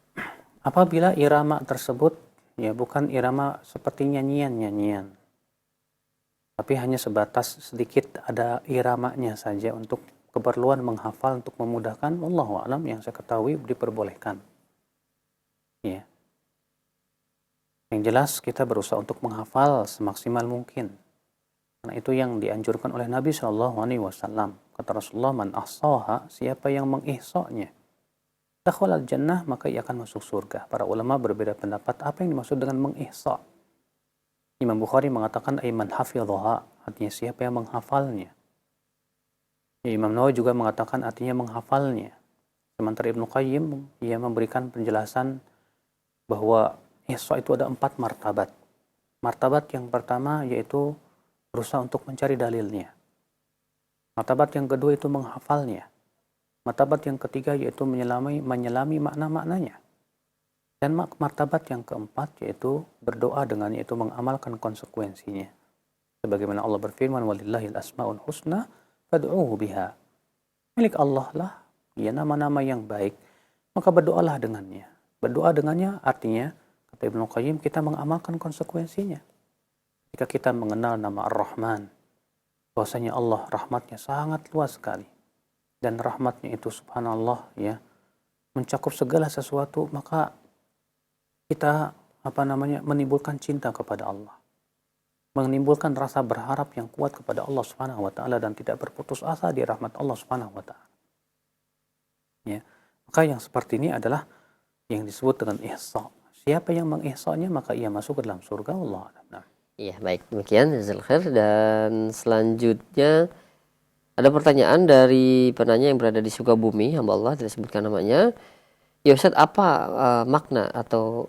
Apabila irama tersebut ya bukan irama seperti nyanyian, tapi hanya sebatas sedikit ada iramanya saja untuk keperluan menghafal, untuk memudahkan, wallahu a'lam, yang saya ketahui diperbolehkan. Ya. Yang jelas kita berusaha untuk menghafal semaksimal mungkin. Karena itu yang dianjurkan oleh Nabi SAW. Kata Rasulullah, man ahsaha, siapa yang mengihsa'nya, dakhala al-jannah, maka ia akan masuk surga. Para ulama berbeda pendapat apa yang dimaksud dengan mengihsa. Imam Bukhari mengatakan aiman hafidhaha, artinya siapa yang menghafalnya. Imam Nawawi juga mengatakan artinya menghafalnya. Sementara Ibnu Qayyim ia memberikan penjelasan bahwa ihsa itu ada 4 martabat. Martabat yang pertama yaitu berusaha untuk mencari dalilnya. Martabat yang kedua itu menghafalnya. Martabat yang ketiga yaitu menyelami makna-maknanya. Dan martabat yang keempat yaitu berdoa dengan, yaitu mengamalkan konsekuensinya. Sebagaimana Allah berfirman, walillahil asmaul husna fad'uhu biha. Milik Allah lah ya nama-nama yang baik, maka berdoalah dengannya. Berdoa dengannya artinya, kata Ibnu Qayyim, kita mengamalkan konsekuensinya. Jika kita mengenal nama Ar-Rahman, bahwasanya Allah rahmatnya sangat luas sekali, dan rahmatnya itu subhanallah ya mencakup segala sesuatu, maka kita menimbulkan cinta kepada Allah, menimbulkan rasa berharap yang kuat kepada Allah Subhanahu wa taala dan tidak berputus asa di rahmat Allah Subhanahu wa taala. Ya, maka yang seperti ini adalah yang disebut dengan ihsa. Siapa yang mengihsanya maka ia masuk ke dalam surga Allah. Nah. Iya, baik. Demikian jazakallahu khair, dan selanjutnya ada pertanyaan dari penanya yang berada di Sukabumi, hamba Allah tidak disebutkan namanya. Ya Ustaz, apa makna atau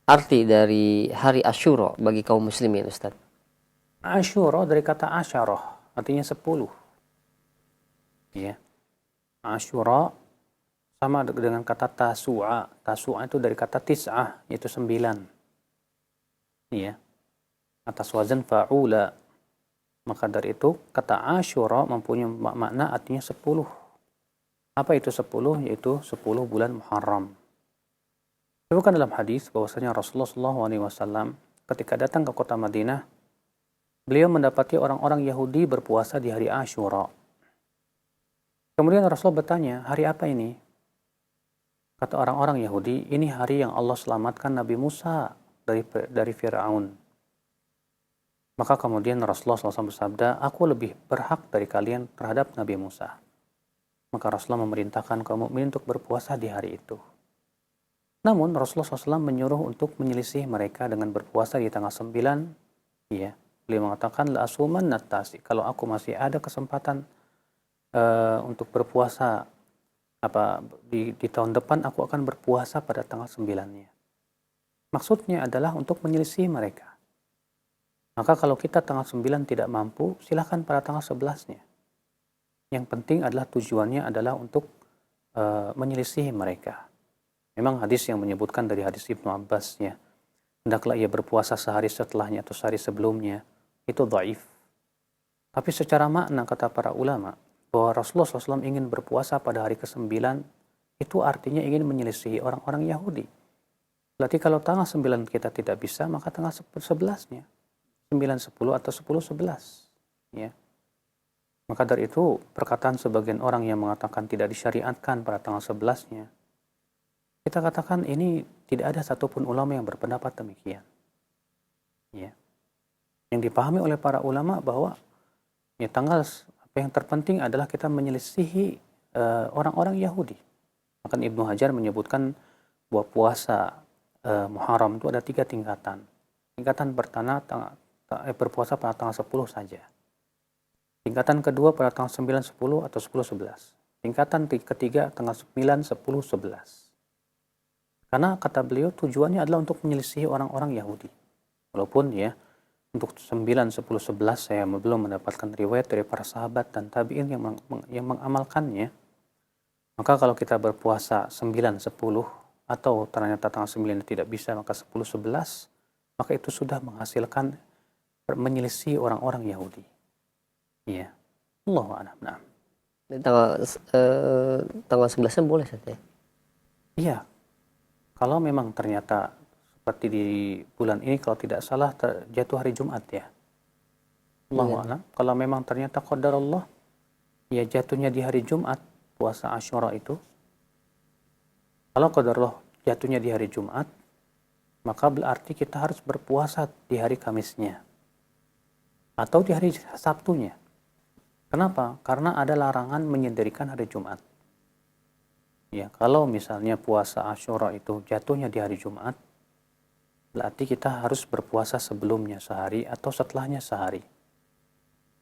arti dari hari Asyura bagi kaum muslimin, Ustaz? Asyura dari kata asyarah, artinya 10. Ya. Asyura sama dengan kata tasu'a. Tasu'a itu dari kata tis'ah, yaitu 9. Ya. Atas wazan fa'ula. Maka dari itu kata Asyura mempunyai makna artinya 10. Apa itu 10? Yaitu 10 bulan Muharram. Disebutkan dalam hadis bahwasanya Rasulullah SAW ketika datang ke kota Madinah, beliau mendapati orang-orang Yahudi berpuasa di hari Asyura. Kemudian Rasulullah bertanya, hari apa ini? Kata orang-orang Yahudi, ini hari yang Allah selamatkan Nabi Musa dari Fir'aun. Maka kemudian Rasulullah SAW bersabda, aku lebih berhak dari kalian terhadap Nabi Musa. Maka Rasulullah memerintahkan kaum mukminin untuk berpuasa di hari itu. Namun Rasulullah SAW menyuruh untuk menyelisih mereka dengan berpuasa di tanggal 9. Ya, beliau mengatakan, la asuman natasi. Kalau aku masih ada kesempatan untuk berpuasa di tahun depan, aku akan berpuasa pada tanggal 9-nya. Maksudnya adalah untuk menyelisih mereka. Maka kalau kita tanggal 9 tidak mampu, silahkan pada tanggal 11-nya. Yang penting adalah tujuannya adalah untuk menyelisih mereka. Memang hadis yang menyebutkan dari hadis Ibnu Abbas, ya, hendaklah ia berpuasa sehari setelahnya atau sehari sebelumnya, itu dhaif. Tapi secara makna kata para ulama, bahwa Rasulullah SAW ingin berpuasa pada hari ke-9, itu artinya ingin menyelisih orang-orang Yahudi. Berarti kalau tanggal 9 kita tidak bisa, maka tanggal 11-nya. 9, 10 atau 10, 11. Ya. Maka dari itu, perkataan sebagian orang yang mengatakan tidak disyariatkan pada tanggal 11-nya, kita katakan ini tidak ada satupun ulama yang berpendapat demikian. Ya. Yang dipahami oleh para ulama bahwa ya, tanggal yang terpenting adalah kita menyelisihi orang-orang Yahudi. Maka Ibnu Hajar menyebutkan bahwa puasa Muharram itu ada 3 tingkatan. Tingkatan pertama berpuasa pada tanggal 10 saja. Tingkatan kedua pada tanggal 9, 10 atau 10, 11. Tingkatan ketiga tanggal 9, 10, 11. Karena kata beliau tujuannya adalah untuk menyelisihi orang-orang Yahudi. Walaupun ya untuk 9, 10, 11 saya belum mendapatkan riwayat dari para sahabat dan tabi'in yang mengamalkannya. Maka kalau kita berpuasa 9, 10 atau ternyata tanggal 9 tidak bisa, maka 10, 11, maka itu sudah menghasilkan menyelisih orang-orang Yahudi. Iya. Allahu a'lam. Nah. Tanggal 11-nya boleh saja. Iya. Kalau memang ternyata seperti di bulan ini kalau tidak salah jatuh hari Jumat ya. Allahu a'lam. Kalau memang ternyata qadar Allah ya jatuhnya di hari Jumat puasa Asyura itu. Kalau qadar Allah jatuhnya di hari Jumat, maka berarti kita harus berpuasa di hari Kamisnya atau di hari Sabtunya. Kenapa? Karena ada larangan menyendirikan hari Jumat. Ya, kalau misalnya puasa Asyura itu jatuhnya di hari Jumat, berarti kita harus berpuasa sebelumnya sehari atau setelahnya sehari.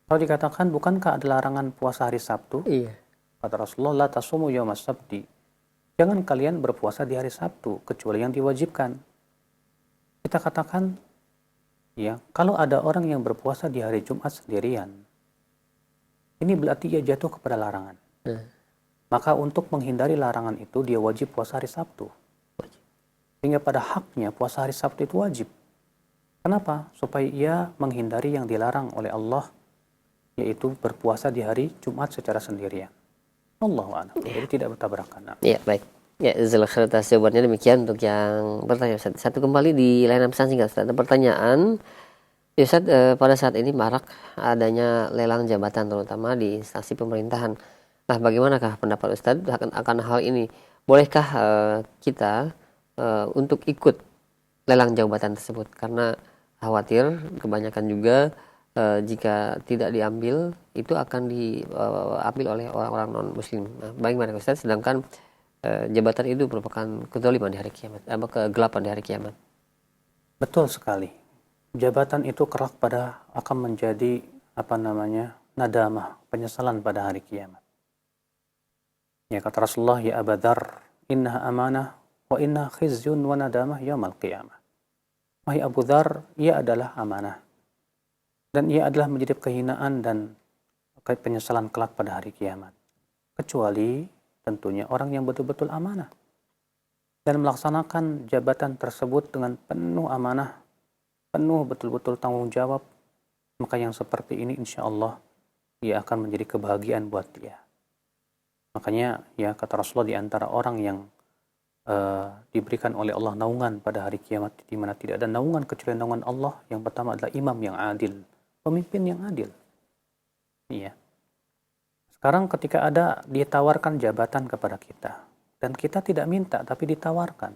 Kalau dikatakan, bukankah ada larangan puasa hari Sabtu? Iya. Kata Rasulullah, la tasumu yaumas sabti. Jangan kalian berpuasa di hari Sabtu, kecuali yang diwajibkan. Kita katakan, ya, kalau ada orang yang berpuasa di hari Jumat sendirian, ini berarti ia jatuh kepada larangan. Maka untuk menghindari larangan itu, dia wajib puasa hari Sabtu. Sehingga pada haknya puasa hari Sabtu itu wajib. Kenapa? Supaya ia menghindari yang dilarang oleh Allah, yaitu berpuasa di hari Jumat secara sendirian. Allahu a'lam. Jadi tidak bertabrakan. Nah. Ya, baik. Ya, jazakallahu khairan atas jawabannya. Demikian untuk yang bertanya, Ustaz. Satu kembali di layanan pesan singkat, Ustaz. Ada pertanyaan. Ya, Ustaz, pada saat ini marak adanya lelang jabatan, terutama di instansi pemerintahan. Nah, bagaimanakah pendapat Ustaz akan hal ini? Bolehkah kita untuk ikut lelang jabatan tersebut? Karena khawatir kebanyakan juga jika tidak diambil, itu akan diambil oleh orang-orang non-muslim. Nah, bagaimana Ustaz? Sedangkan jabatan itu merupakan kezaliman di hari kiamat, kegelapan di hari kiamat. Betul sekali. Jabatan itu kelak akan menjadi nadamah, penyesalan pada hari kiamat. Ya, kata Rasulullah, ya Aba Dzar, innaha amanah wa inna khizyun wa nadamah yaumal qiyamah. Wahai Abu Dzar, ia adalah amanah dan ia adalah menjadi kehinaan dan penyesalan kelak pada hari kiamat. Kecuali tentunya orang yang betul-betul amanah dan melaksanakan jabatan tersebut dengan penuh amanah, penuh betul-betul tanggung jawab, maka yang seperti ini insya Allah ia akan menjadi kebahagiaan buat dia. Makanya ya kata Rasulullah, di antara orang yang diberikan oleh Allah naungan pada hari kiamat, di mana tidak ada naungan kecuali naungan Allah, yang pertama adalah imam yang adil, pemimpin yang adil. Iya. Sekarang ketika ada ditawarkan jabatan kepada kita dan kita tidak minta tapi ditawarkan,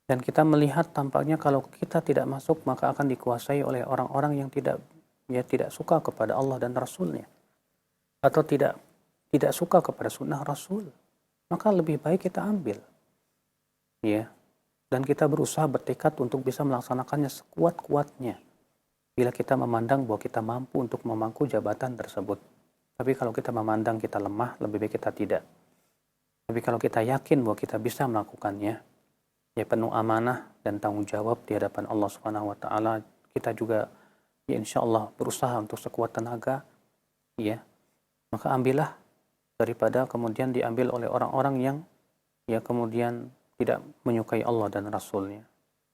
dan kita melihat tampaknya kalau kita tidak masuk maka akan dikuasai oleh orang-orang yang tidak suka kepada Allah dan Rasulnya, atau tidak suka kepada sunnah Rasul, maka lebih baik kita ambil, ya, dan kita berusaha bertekad untuk bisa melaksanakannya sekuat-kuatnya. Bila kita memandang bahwa kita mampu untuk memangku jabatan tersebut, tapi kalau kita memandang kita lemah, lebih baik kita tidak. Tapi kalau kita yakin bahwa kita bisa melakukannya, ya penuh amanah dan tanggung jawab di hadapan Allah Subhanahu wa taala, kita juga ya insya Allah berusaha untuk sekuat tenaga, ya, maka ambillah, daripada kemudian diambil oleh orang-orang yang ya kemudian tidak menyukai Allah dan Rasulnya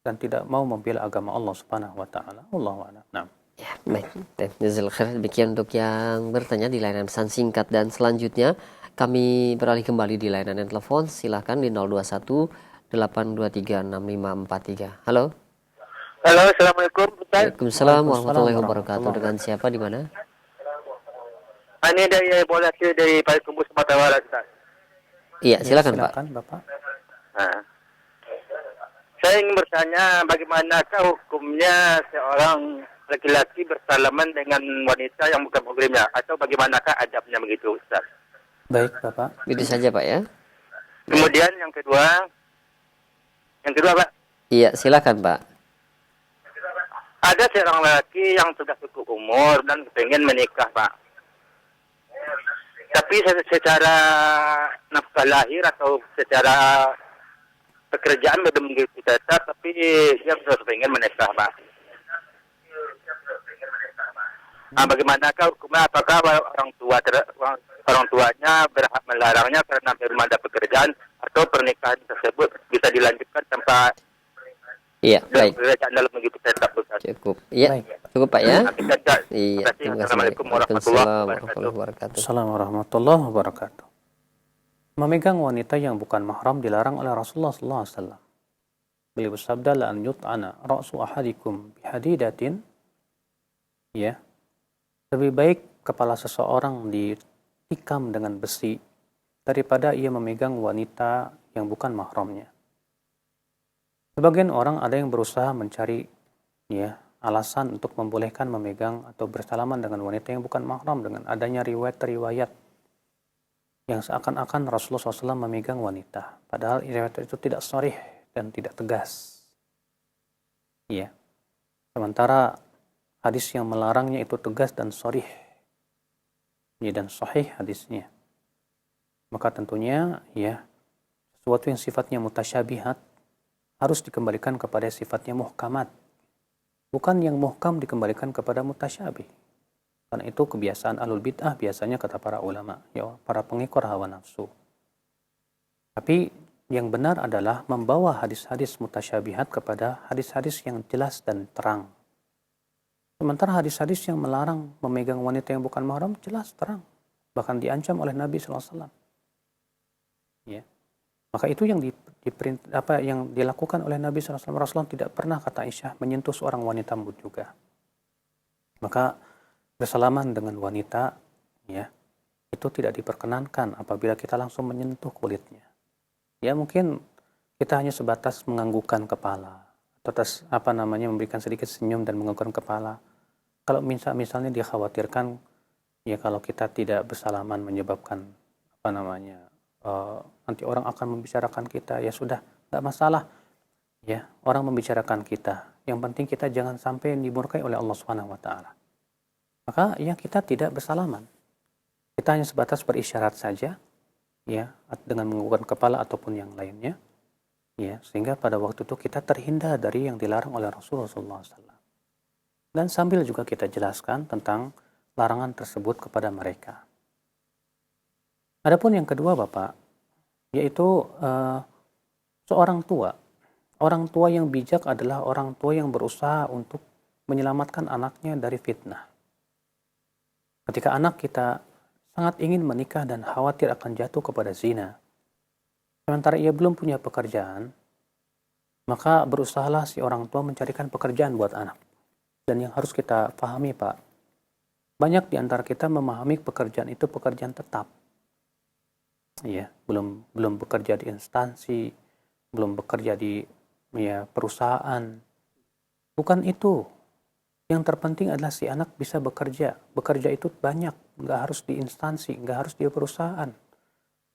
dan tidak mau membela agama Allah Subhanahu wa taala. Allahu a'lam. Nah. Ya, baik. Jazakallahu khairan. Demikian untuk yang bertanya di layanan pesan singkat, dan selanjutnya kami beralih kembali di layanan telepon. Silakan di 021 823 6543. Halo. Halo, assalamualaikum. Waalaikumsalam warahmatullahi wabarakatuh. Dengan siapa, di mana? Ini dari Payakumbuh, Sumatera Barat, Ustaz. Iya, silakan, Pak. Bapak. Nah, saya ingin bertanya, bagaimanakah hukumnya seorang laki-laki bersalaman dengan wanita yang bukan muhrimnya, atau bagaimanakah adabnya begitu, Ustaz? Baik, Bapak. Itu saja, Pak, ya. Kemudian yang kedua, Pak. Iya, silakan, Pak. Ada seorang laki yang sudah cukup umur dan pengen menikah, Pak. Tapi secara nafkah lahir atau secara pekerjaan belum begitu tetap, tapi dia sudah pengen menikah, Pak. Nah, bagaimanakah hukumnya? Apakah orang tuanya berhak melarangnya karena belum ada pekerjaan, atau pernikahan tersebut bisa dilanjutkan tanpa baik. Pekerjaan dalam begitu tetap, Ustaz? Cukup. Iya, cukup, Pak, ya. Iya, Terima kasih. Assalamualaikum warahmatullahi wabarakatuh. Assalamualaikum warahmatullahi wabarakatuh. Memegang wanita yang bukan mahram dilarang oleh Rasulullah SAW. Beliau bersabda, la an yut'ana ra'su ahadikum bihadidatin, ya, lebih baik kepala seseorang ditikam dengan besi daripada ia memegang wanita yang bukan mahramnya. Sebagian orang ada yang berusaha mencari alasan untuk membolehkan memegang atau bersalaman dengan wanita yang bukan mahram dengan adanya riwayat-riwayat yang seakan-akan Rasulullah SAW memegang wanita. Padahal riwayat itu tidak sharih dan tidak tegas. Ya. Sementara hadis yang melarangnya itu tegas dan sharih. Ya, dan sahih hadisnya. Maka tentunya ya sesuatu yang sifatnya mutasyabihat harus dikembalikan kepada sifatnya muhkamat. Bukan yang muhkam dikembalikan kepada mutasyabih. Karena itu kebiasaan ahlul bid'ah biasanya kata para ulama, ya, para pengikut hawa nafsu. Tapi yang benar adalah membawa hadis-hadis mutasyabihat kepada hadis-hadis yang jelas dan terang. Sementara hadis-hadis yang melarang memegang wanita yang bukan mahram jelas terang. Bahkan diancam oleh Nabi SAW. Ya. Maka itu yang yang dilakukan oleh Nabi SAW. Rasulullah tidak pernah, kata Aisyah, menyentuh seorang wanita juga. Maka bersalaman dengan wanita, ya, itu tidak diperkenankan apabila kita langsung menyentuh kulitnya. Ya, mungkin kita hanya sebatas menganggukkan kepala atau memberikan sedikit senyum dan menganggukkan kepala. Kalau misalnya dikhawatirkan, ya, kalau kita tidak bersalaman menyebabkan nanti orang akan membicarakan kita, ya sudah, nggak masalah. Ya, orang membicarakan kita. Yang penting kita jangan sampai dimurkai oleh Allah Subhanahu wa taala. Maka ya kita tidak bersalaman. Kita hanya sebatas berisyarat saja, ya, dengan menganggukkan kepala ataupun yang lainnya. Ya, sehingga pada waktu itu kita terhindar dari yang dilarang oleh Rasulullah SAW. Dan sambil juga kita jelaskan tentang larangan tersebut kepada mereka. Adapun yang kedua, Bapak, yaitu seorang tua. Orang tua yang bijak adalah orang tua yang berusaha untuk menyelamatkan anaknya dari fitnah. Ketika anak kita sangat ingin menikah dan khawatir akan jatuh kepada zina, sementara ia belum punya pekerjaan, maka berusahalah si orang tua mencarikan pekerjaan buat anak. Dan yang harus kita pahami, Pak, banyak di antara kita memahami pekerjaan itu pekerjaan tetap. Ya, belum bekerja di instansi, belum bekerja di perusahaan. Bukan itu. Yang terpenting adalah si anak bisa bekerja. Bekerja itu banyak, nggak harus di instansi, nggak harus di perusahaan.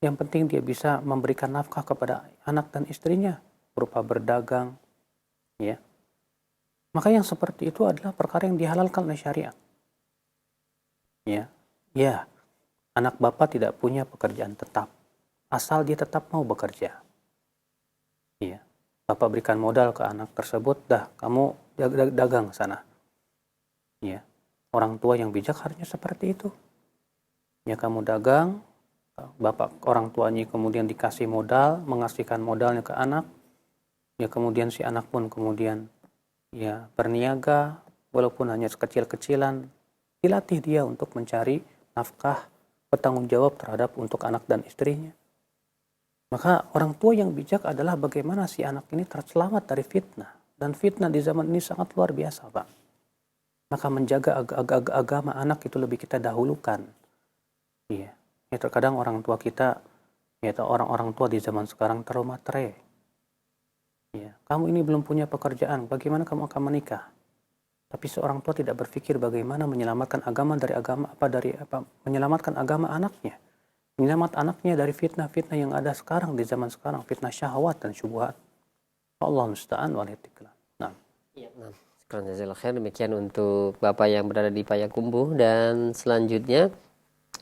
Yang penting dia bisa memberikan nafkah kepada anak dan istrinya berupa berdagang, ya. Maka yang seperti itu adalah perkara yang dihalalkan oleh syariat. Ya, anak bapak tidak punya pekerjaan tetap, asal dia tetap mau bekerja. Ya, bapak berikan modal ke anak tersebut, dah kamu dagang sana. Ya, orang tua yang bijak harusnya seperti itu. Ya, kamu dagang, bapak orang tuanya kemudian dikasih modal, mengasihkan modalnya ke anak. Ya, kemudian si anak pun kemudian ya berniaga, walaupun hanya sekecil-kecilan, dilatih dia untuk mencari nafkah, bertanggung jawab terhadap untuk anak dan istrinya. Maka orang tua yang bijak adalah bagaimana si anak ini terselamat dari fitnah. Dan fitnah di zaman ini sangat luar biasa, Pak. Maka menjaga agama anak itu lebih kita dahulukan. Iya. Ya, terkadang orang tua kita, ya, orang-orang tua di zaman sekarang terlalu matre. Ya, kamu ini belum punya pekerjaan, bagaimana kamu akan menikah? Tapi seorang tua tidak berpikir bagaimana menyelamatkan agama menyelamatkan agama anaknya. Menyelamatkan anaknya dari fitnah-fitnah yang ada sekarang di zaman sekarang, fitnah syahwat dan syubhat. Allah musta'an wa litiklan. Nah. Iya, nah. Demikian untuk Bapak yang berada di Payakumbuh, dan selanjutnya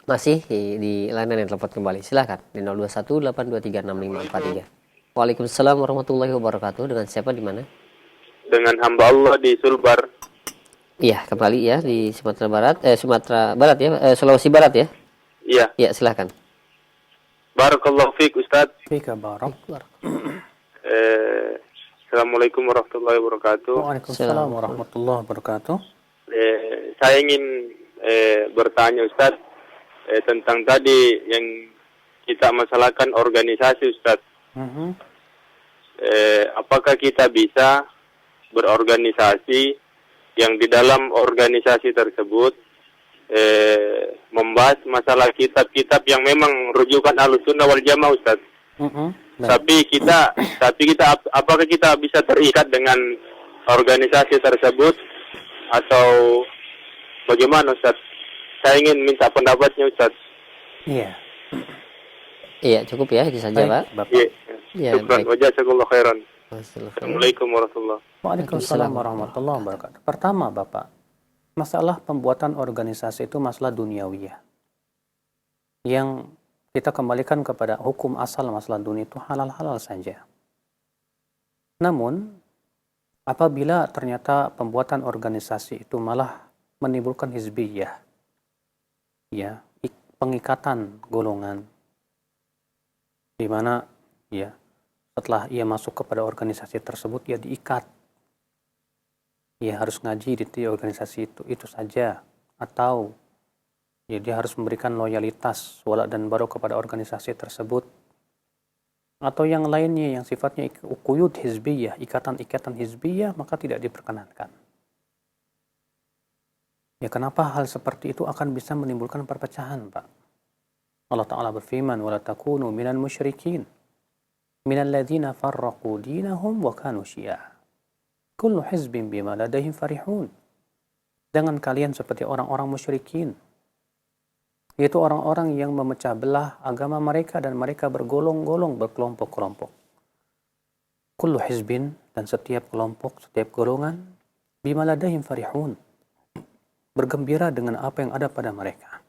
masih di layanan yang telepon kembali. Silakan di 0218236543. Waalaikumsalam warahmatullahi wabarakatuh. Dengan siapa, di mana? Dengan hamba Allah di Sulbar. Iya, kembali ya di Sumatera Barat ya, Sulawesi Barat ya. Iya. Iya, silakan. Barakallahu fiik Ustaz. Fika barak. Assalamualaikum warahmatullahi wabarakatuh. Waalaikumsalam warahmatullahi wabarakatuh. Saya ingin bertanya Ustaz tentang tadi yang kita masalahkan organisasi Ustaz. Apakah kita bisa berorganisasi yang di dalam organisasi tersebut membahas masalah kitab-kitab yang memang rujukan Ahlussunnah wal Jamaah Ustaz? Tapi kita apakah kita bisa terikat dengan organisasi tersebut atau bagaimana Ustaz? Saya ingin minta pendapatnya Ustaz. Iya. Iya, cukup ya, itu saja, Pak. Bapak. Iya. Ya, Syukran. baik. Wa jazakallahu khairan. Assalamualaikum. Assalamualaikum warahmatullahi. Waalaikumsalam warahmatullahi wabarakatuh. Pertama, Bapak, masalah pembuatan organisasi itu masalah duniawiyah. Yang kita kembalikan kepada hukum asal masalah dunia itu halal-halal saja. Namun, apabila ternyata pembuatan organisasi itu malah menimbulkan hizbiyah, ya, pengikatan golongan, di mana ya setelah ia masuk kepada organisasi tersebut ia diikat, ia harus ngaji di organisasi itu saja, atau ya dia harus memberikan loyalitas wala dan bara kepada organisasi tersebut, atau yang lainnya yang sifatnya quyud hizbiyah, ikatan-ikatan hizbiyah, maka tidak diperkenankan. Ya, kenapa hal seperti itu akan bisa menimbulkan perpecahan, Pak? Allah Ta'ala berfirman, وَلَا تَكُونُوا مِنَ الْمُشْرِكِينَ مِنَ الَّذِينَ فَرَّقُوا دِينَهُمْ وَكَانُوا شِيَعًا كُلُّ حِزْبٍ بِمَا لَدَيْهِمْ فَرِحُونَ. Jangan kalian seperti orang-orang musyrikin, yaitu orang-orang yang memecah belah agama mereka dan mereka bergolong-golong, berkelompok-kelompok. Kullu hizbin, dan setiap kelompok, setiap golongan, bima ladahim farihun, bergembira dengan apa yang ada pada mereka.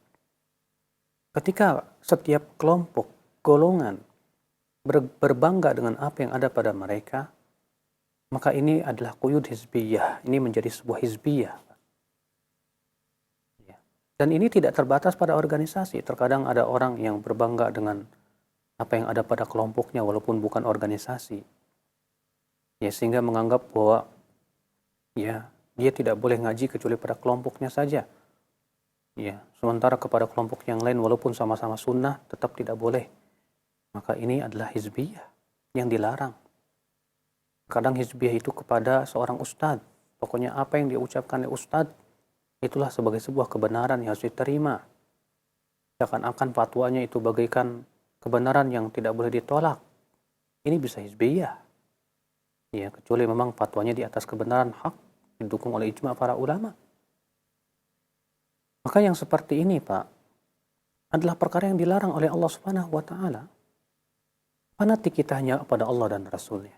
Ketika setiap kelompok, golongan berbangga dengan apa yang ada pada mereka, maka ini adalah quyud hizbiyah, ini menjadi sebuah hizbiyah. Dan ini tidak terbatas pada organisasi. Terkadang ada orang yang berbangga dengan apa yang ada pada kelompoknya walaupun bukan organisasi. Ya, sehingga menganggap bahwa ya, dia tidak boleh ngaji kecuali pada kelompoknya saja. Ya, sementara kepada kelompok yang lain walaupun sama-sama sunnah tetap tidak boleh. Maka ini adalah hizbiyah yang dilarang. Kadang hizbiyah itu kepada seorang ustadz. Pokoknya apa yang dia ucapkan oleh ustadz itulah sebagai sebuah kebenaran yang harus diterima. Seakan-akan fatwanya itu bagaikan kebenaran yang tidak boleh ditolak. Ini bisa hizbiyah. Ya, kecuali memang fatwanya di atas kebenaran hak, didukung oleh ijma' para ulama. Maka yang seperti ini, Pak, adalah perkara yang dilarang oleh Allah Subhanahu wa Ta'ala. Fanatik kita hanya kepada Allah dan Rasulnya.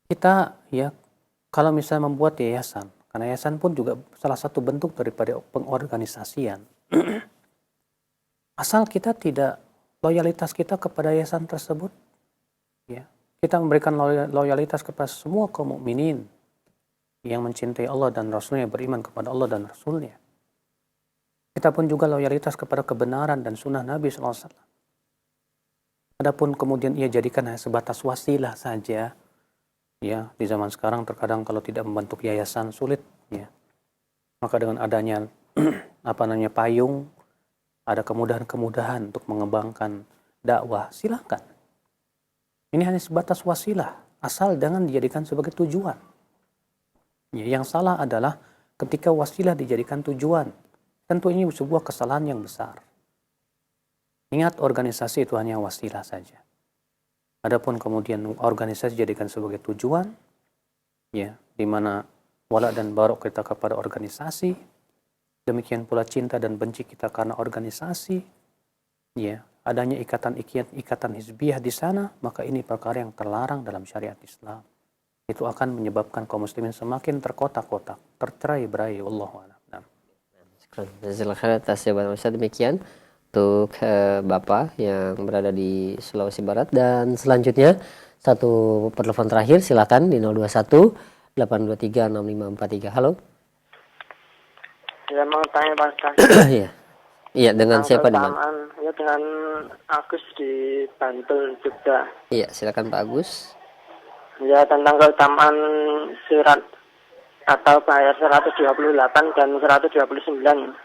Kita, ya, kalau misalnya membuat yayasan, karena yayasan pun juga salah satu bentuk daripada pengorganisasian. Asal kita tidak, loyalitas kita kepada yayasan tersebut, ya, kita memberikan loyalitas kepada semua kaum mukminin yang mencintai Allah dan Rasulnya, beriman kepada Allah dan Rasulnya. Kita pun juga loyalitas kepada kebenaran dan sunnah Nabi SAW. Adapun kemudian ia jadikan hanya sebatas wasilah saja, ya, di zaman sekarang terkadang kalau tidak membentuk yayasan sulit, ya. Maka dengan adanya payung, ada kemudahan-kemudahan untuk mengembangkan dakwah, silakan. Ini hanya sebatas wasilah, asal jangan dijadikan sebagai tujuan. Ya, yang salah adalah ketika wasilah dijadikan tujuan. Tentu ini sebuah kesalahan yang besar. Ingat, organisasi itu hanya wasilah saja. Adapun kemudian organisasi dijadikan sebagai tujuan, ya, di mana wala dan barok kita kepada organisasi, demikian pula cinta dan benci kita karena organisasi, ya, adanya ikatan hizbiyah di sana, maka ini perkara yang terlarang dalam syariat Islam. Itu akan menyebabkan kaum muslimin semakin terkotak-kotak, tercerai-berai. Wallahu a'lam. Jazakallahu atas jawaban Ustaz. Demikian untuk Bapak yang berada di Sulawesi Barat. Dan selanjutnya satu penelpon terakhir, silakan di 021 823 6543. Halo. Ya, mau tanya Pak Ustaz. Iya. Iya, dengan siapa di mana? Ya, dengan Agus di Bantul, Jogja. Iya, silakan Pak Agus. Ya, tentang keutamaan surat atau bahaya 128 dan 129.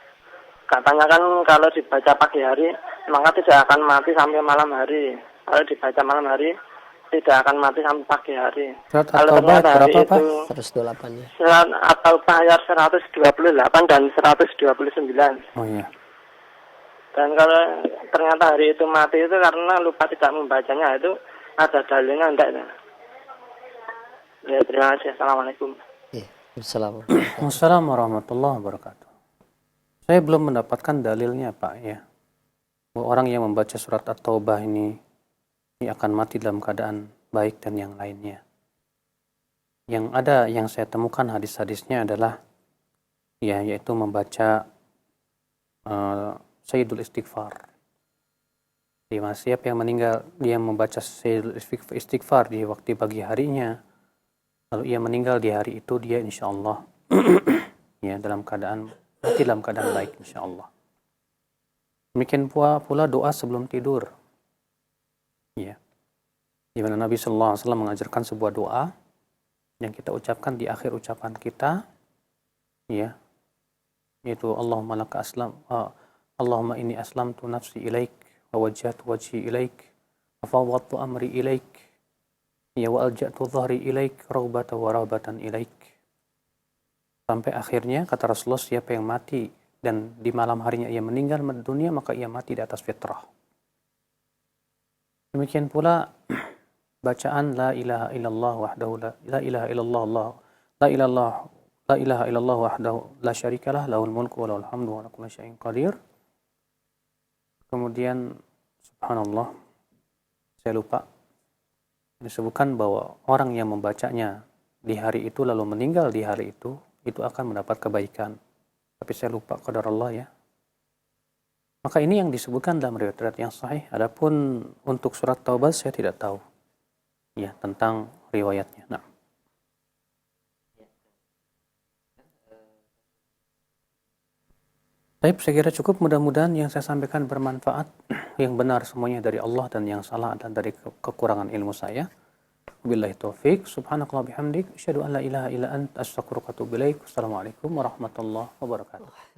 Katanya kan kalau dibaca pagi hari, maka tidak akan mati sampai malam hari. Kalau dibaca malam hari, tidak akan mati sampai pagi hari. Kalau ternyata hari itu 128 ya. Surat atau bahaya 128 dan 129. Oh iya. Dan kalau ternyata hari itu mati itu karena lupa tidak membacanya, itu ada dalilnya enggak ya? Ya, terima kasih. Assalamualaikum. Assalamualaikum warahmatullahi wabarakatuh. Saya belum mendapatkan dalilnya, Pak, ya. bahwa orang yang membaca surat At-Taubah ini akan mati dalam keadaan baik dan yang lainnya. Yang ada yang saya temukan hadis-hadisnya adalah yaitu membaca Sayyidul Istighfar. Di mana siapa yang meninggal dia membaca Sayyidul Istighfar di waktu pagi harinya, lalu ia meninggal di hari itu, dia insyaallah dalam keadaan mati dalam keadaan baik insyaallah. Demikian pula doa sebelum tidur. Ya. Di mana Nabi sallallahu alaihi wasallam mengajarkan sebuah doa yang kita ucapkan di akhir ucapan kita, yaitu Allahumma laka aslam, Allahumma inni aslamtu nafsi ilaik wa wajjahtu wajhi ilaik wa fawwadtu amri ilaik wa alja'tu dhahri ilaik raghbatan wa rahbatan ilaik. Sampai akhirnya kata Rasulullah, siapa yang mati dan di malam harinya ia meninggal dunia, maka ia mati di atas fitrah. Demikian pula bacaan la ilaha illallah wahdahu la ilaha illallah la ilaha illallah wahdahu la syarikalah lahul mulku wa lahul hamdu wa ala kulli syai'in qadir. Kemudian subhanallah, saya lupa disebutkan bahwa orang yang membacanya di hari itu lalu meninggal di hari itu akan mendapat kebaikan. Tapi saya lupa qadarullah ya. Maka ini yang disebutkan dalam riwayat yang sahih. Adapun untuk surat Taubah saya tidak tahu ya tentang riwayatnya. Nah. Baik, saya kira cukup. Mudah-mudahan yang saya sampaikan bermanfaat. Yang benar semuanya dari Allah dan yang salah dan dari kekurangan ilmu saya. Wabillahi taufik. Subhanakallah bihamdik. Asyhadu an la ilaha illa anta astaghfiruka wa atubu ilaik. Wassalamualaikum warahmatullahi wabarakatuh.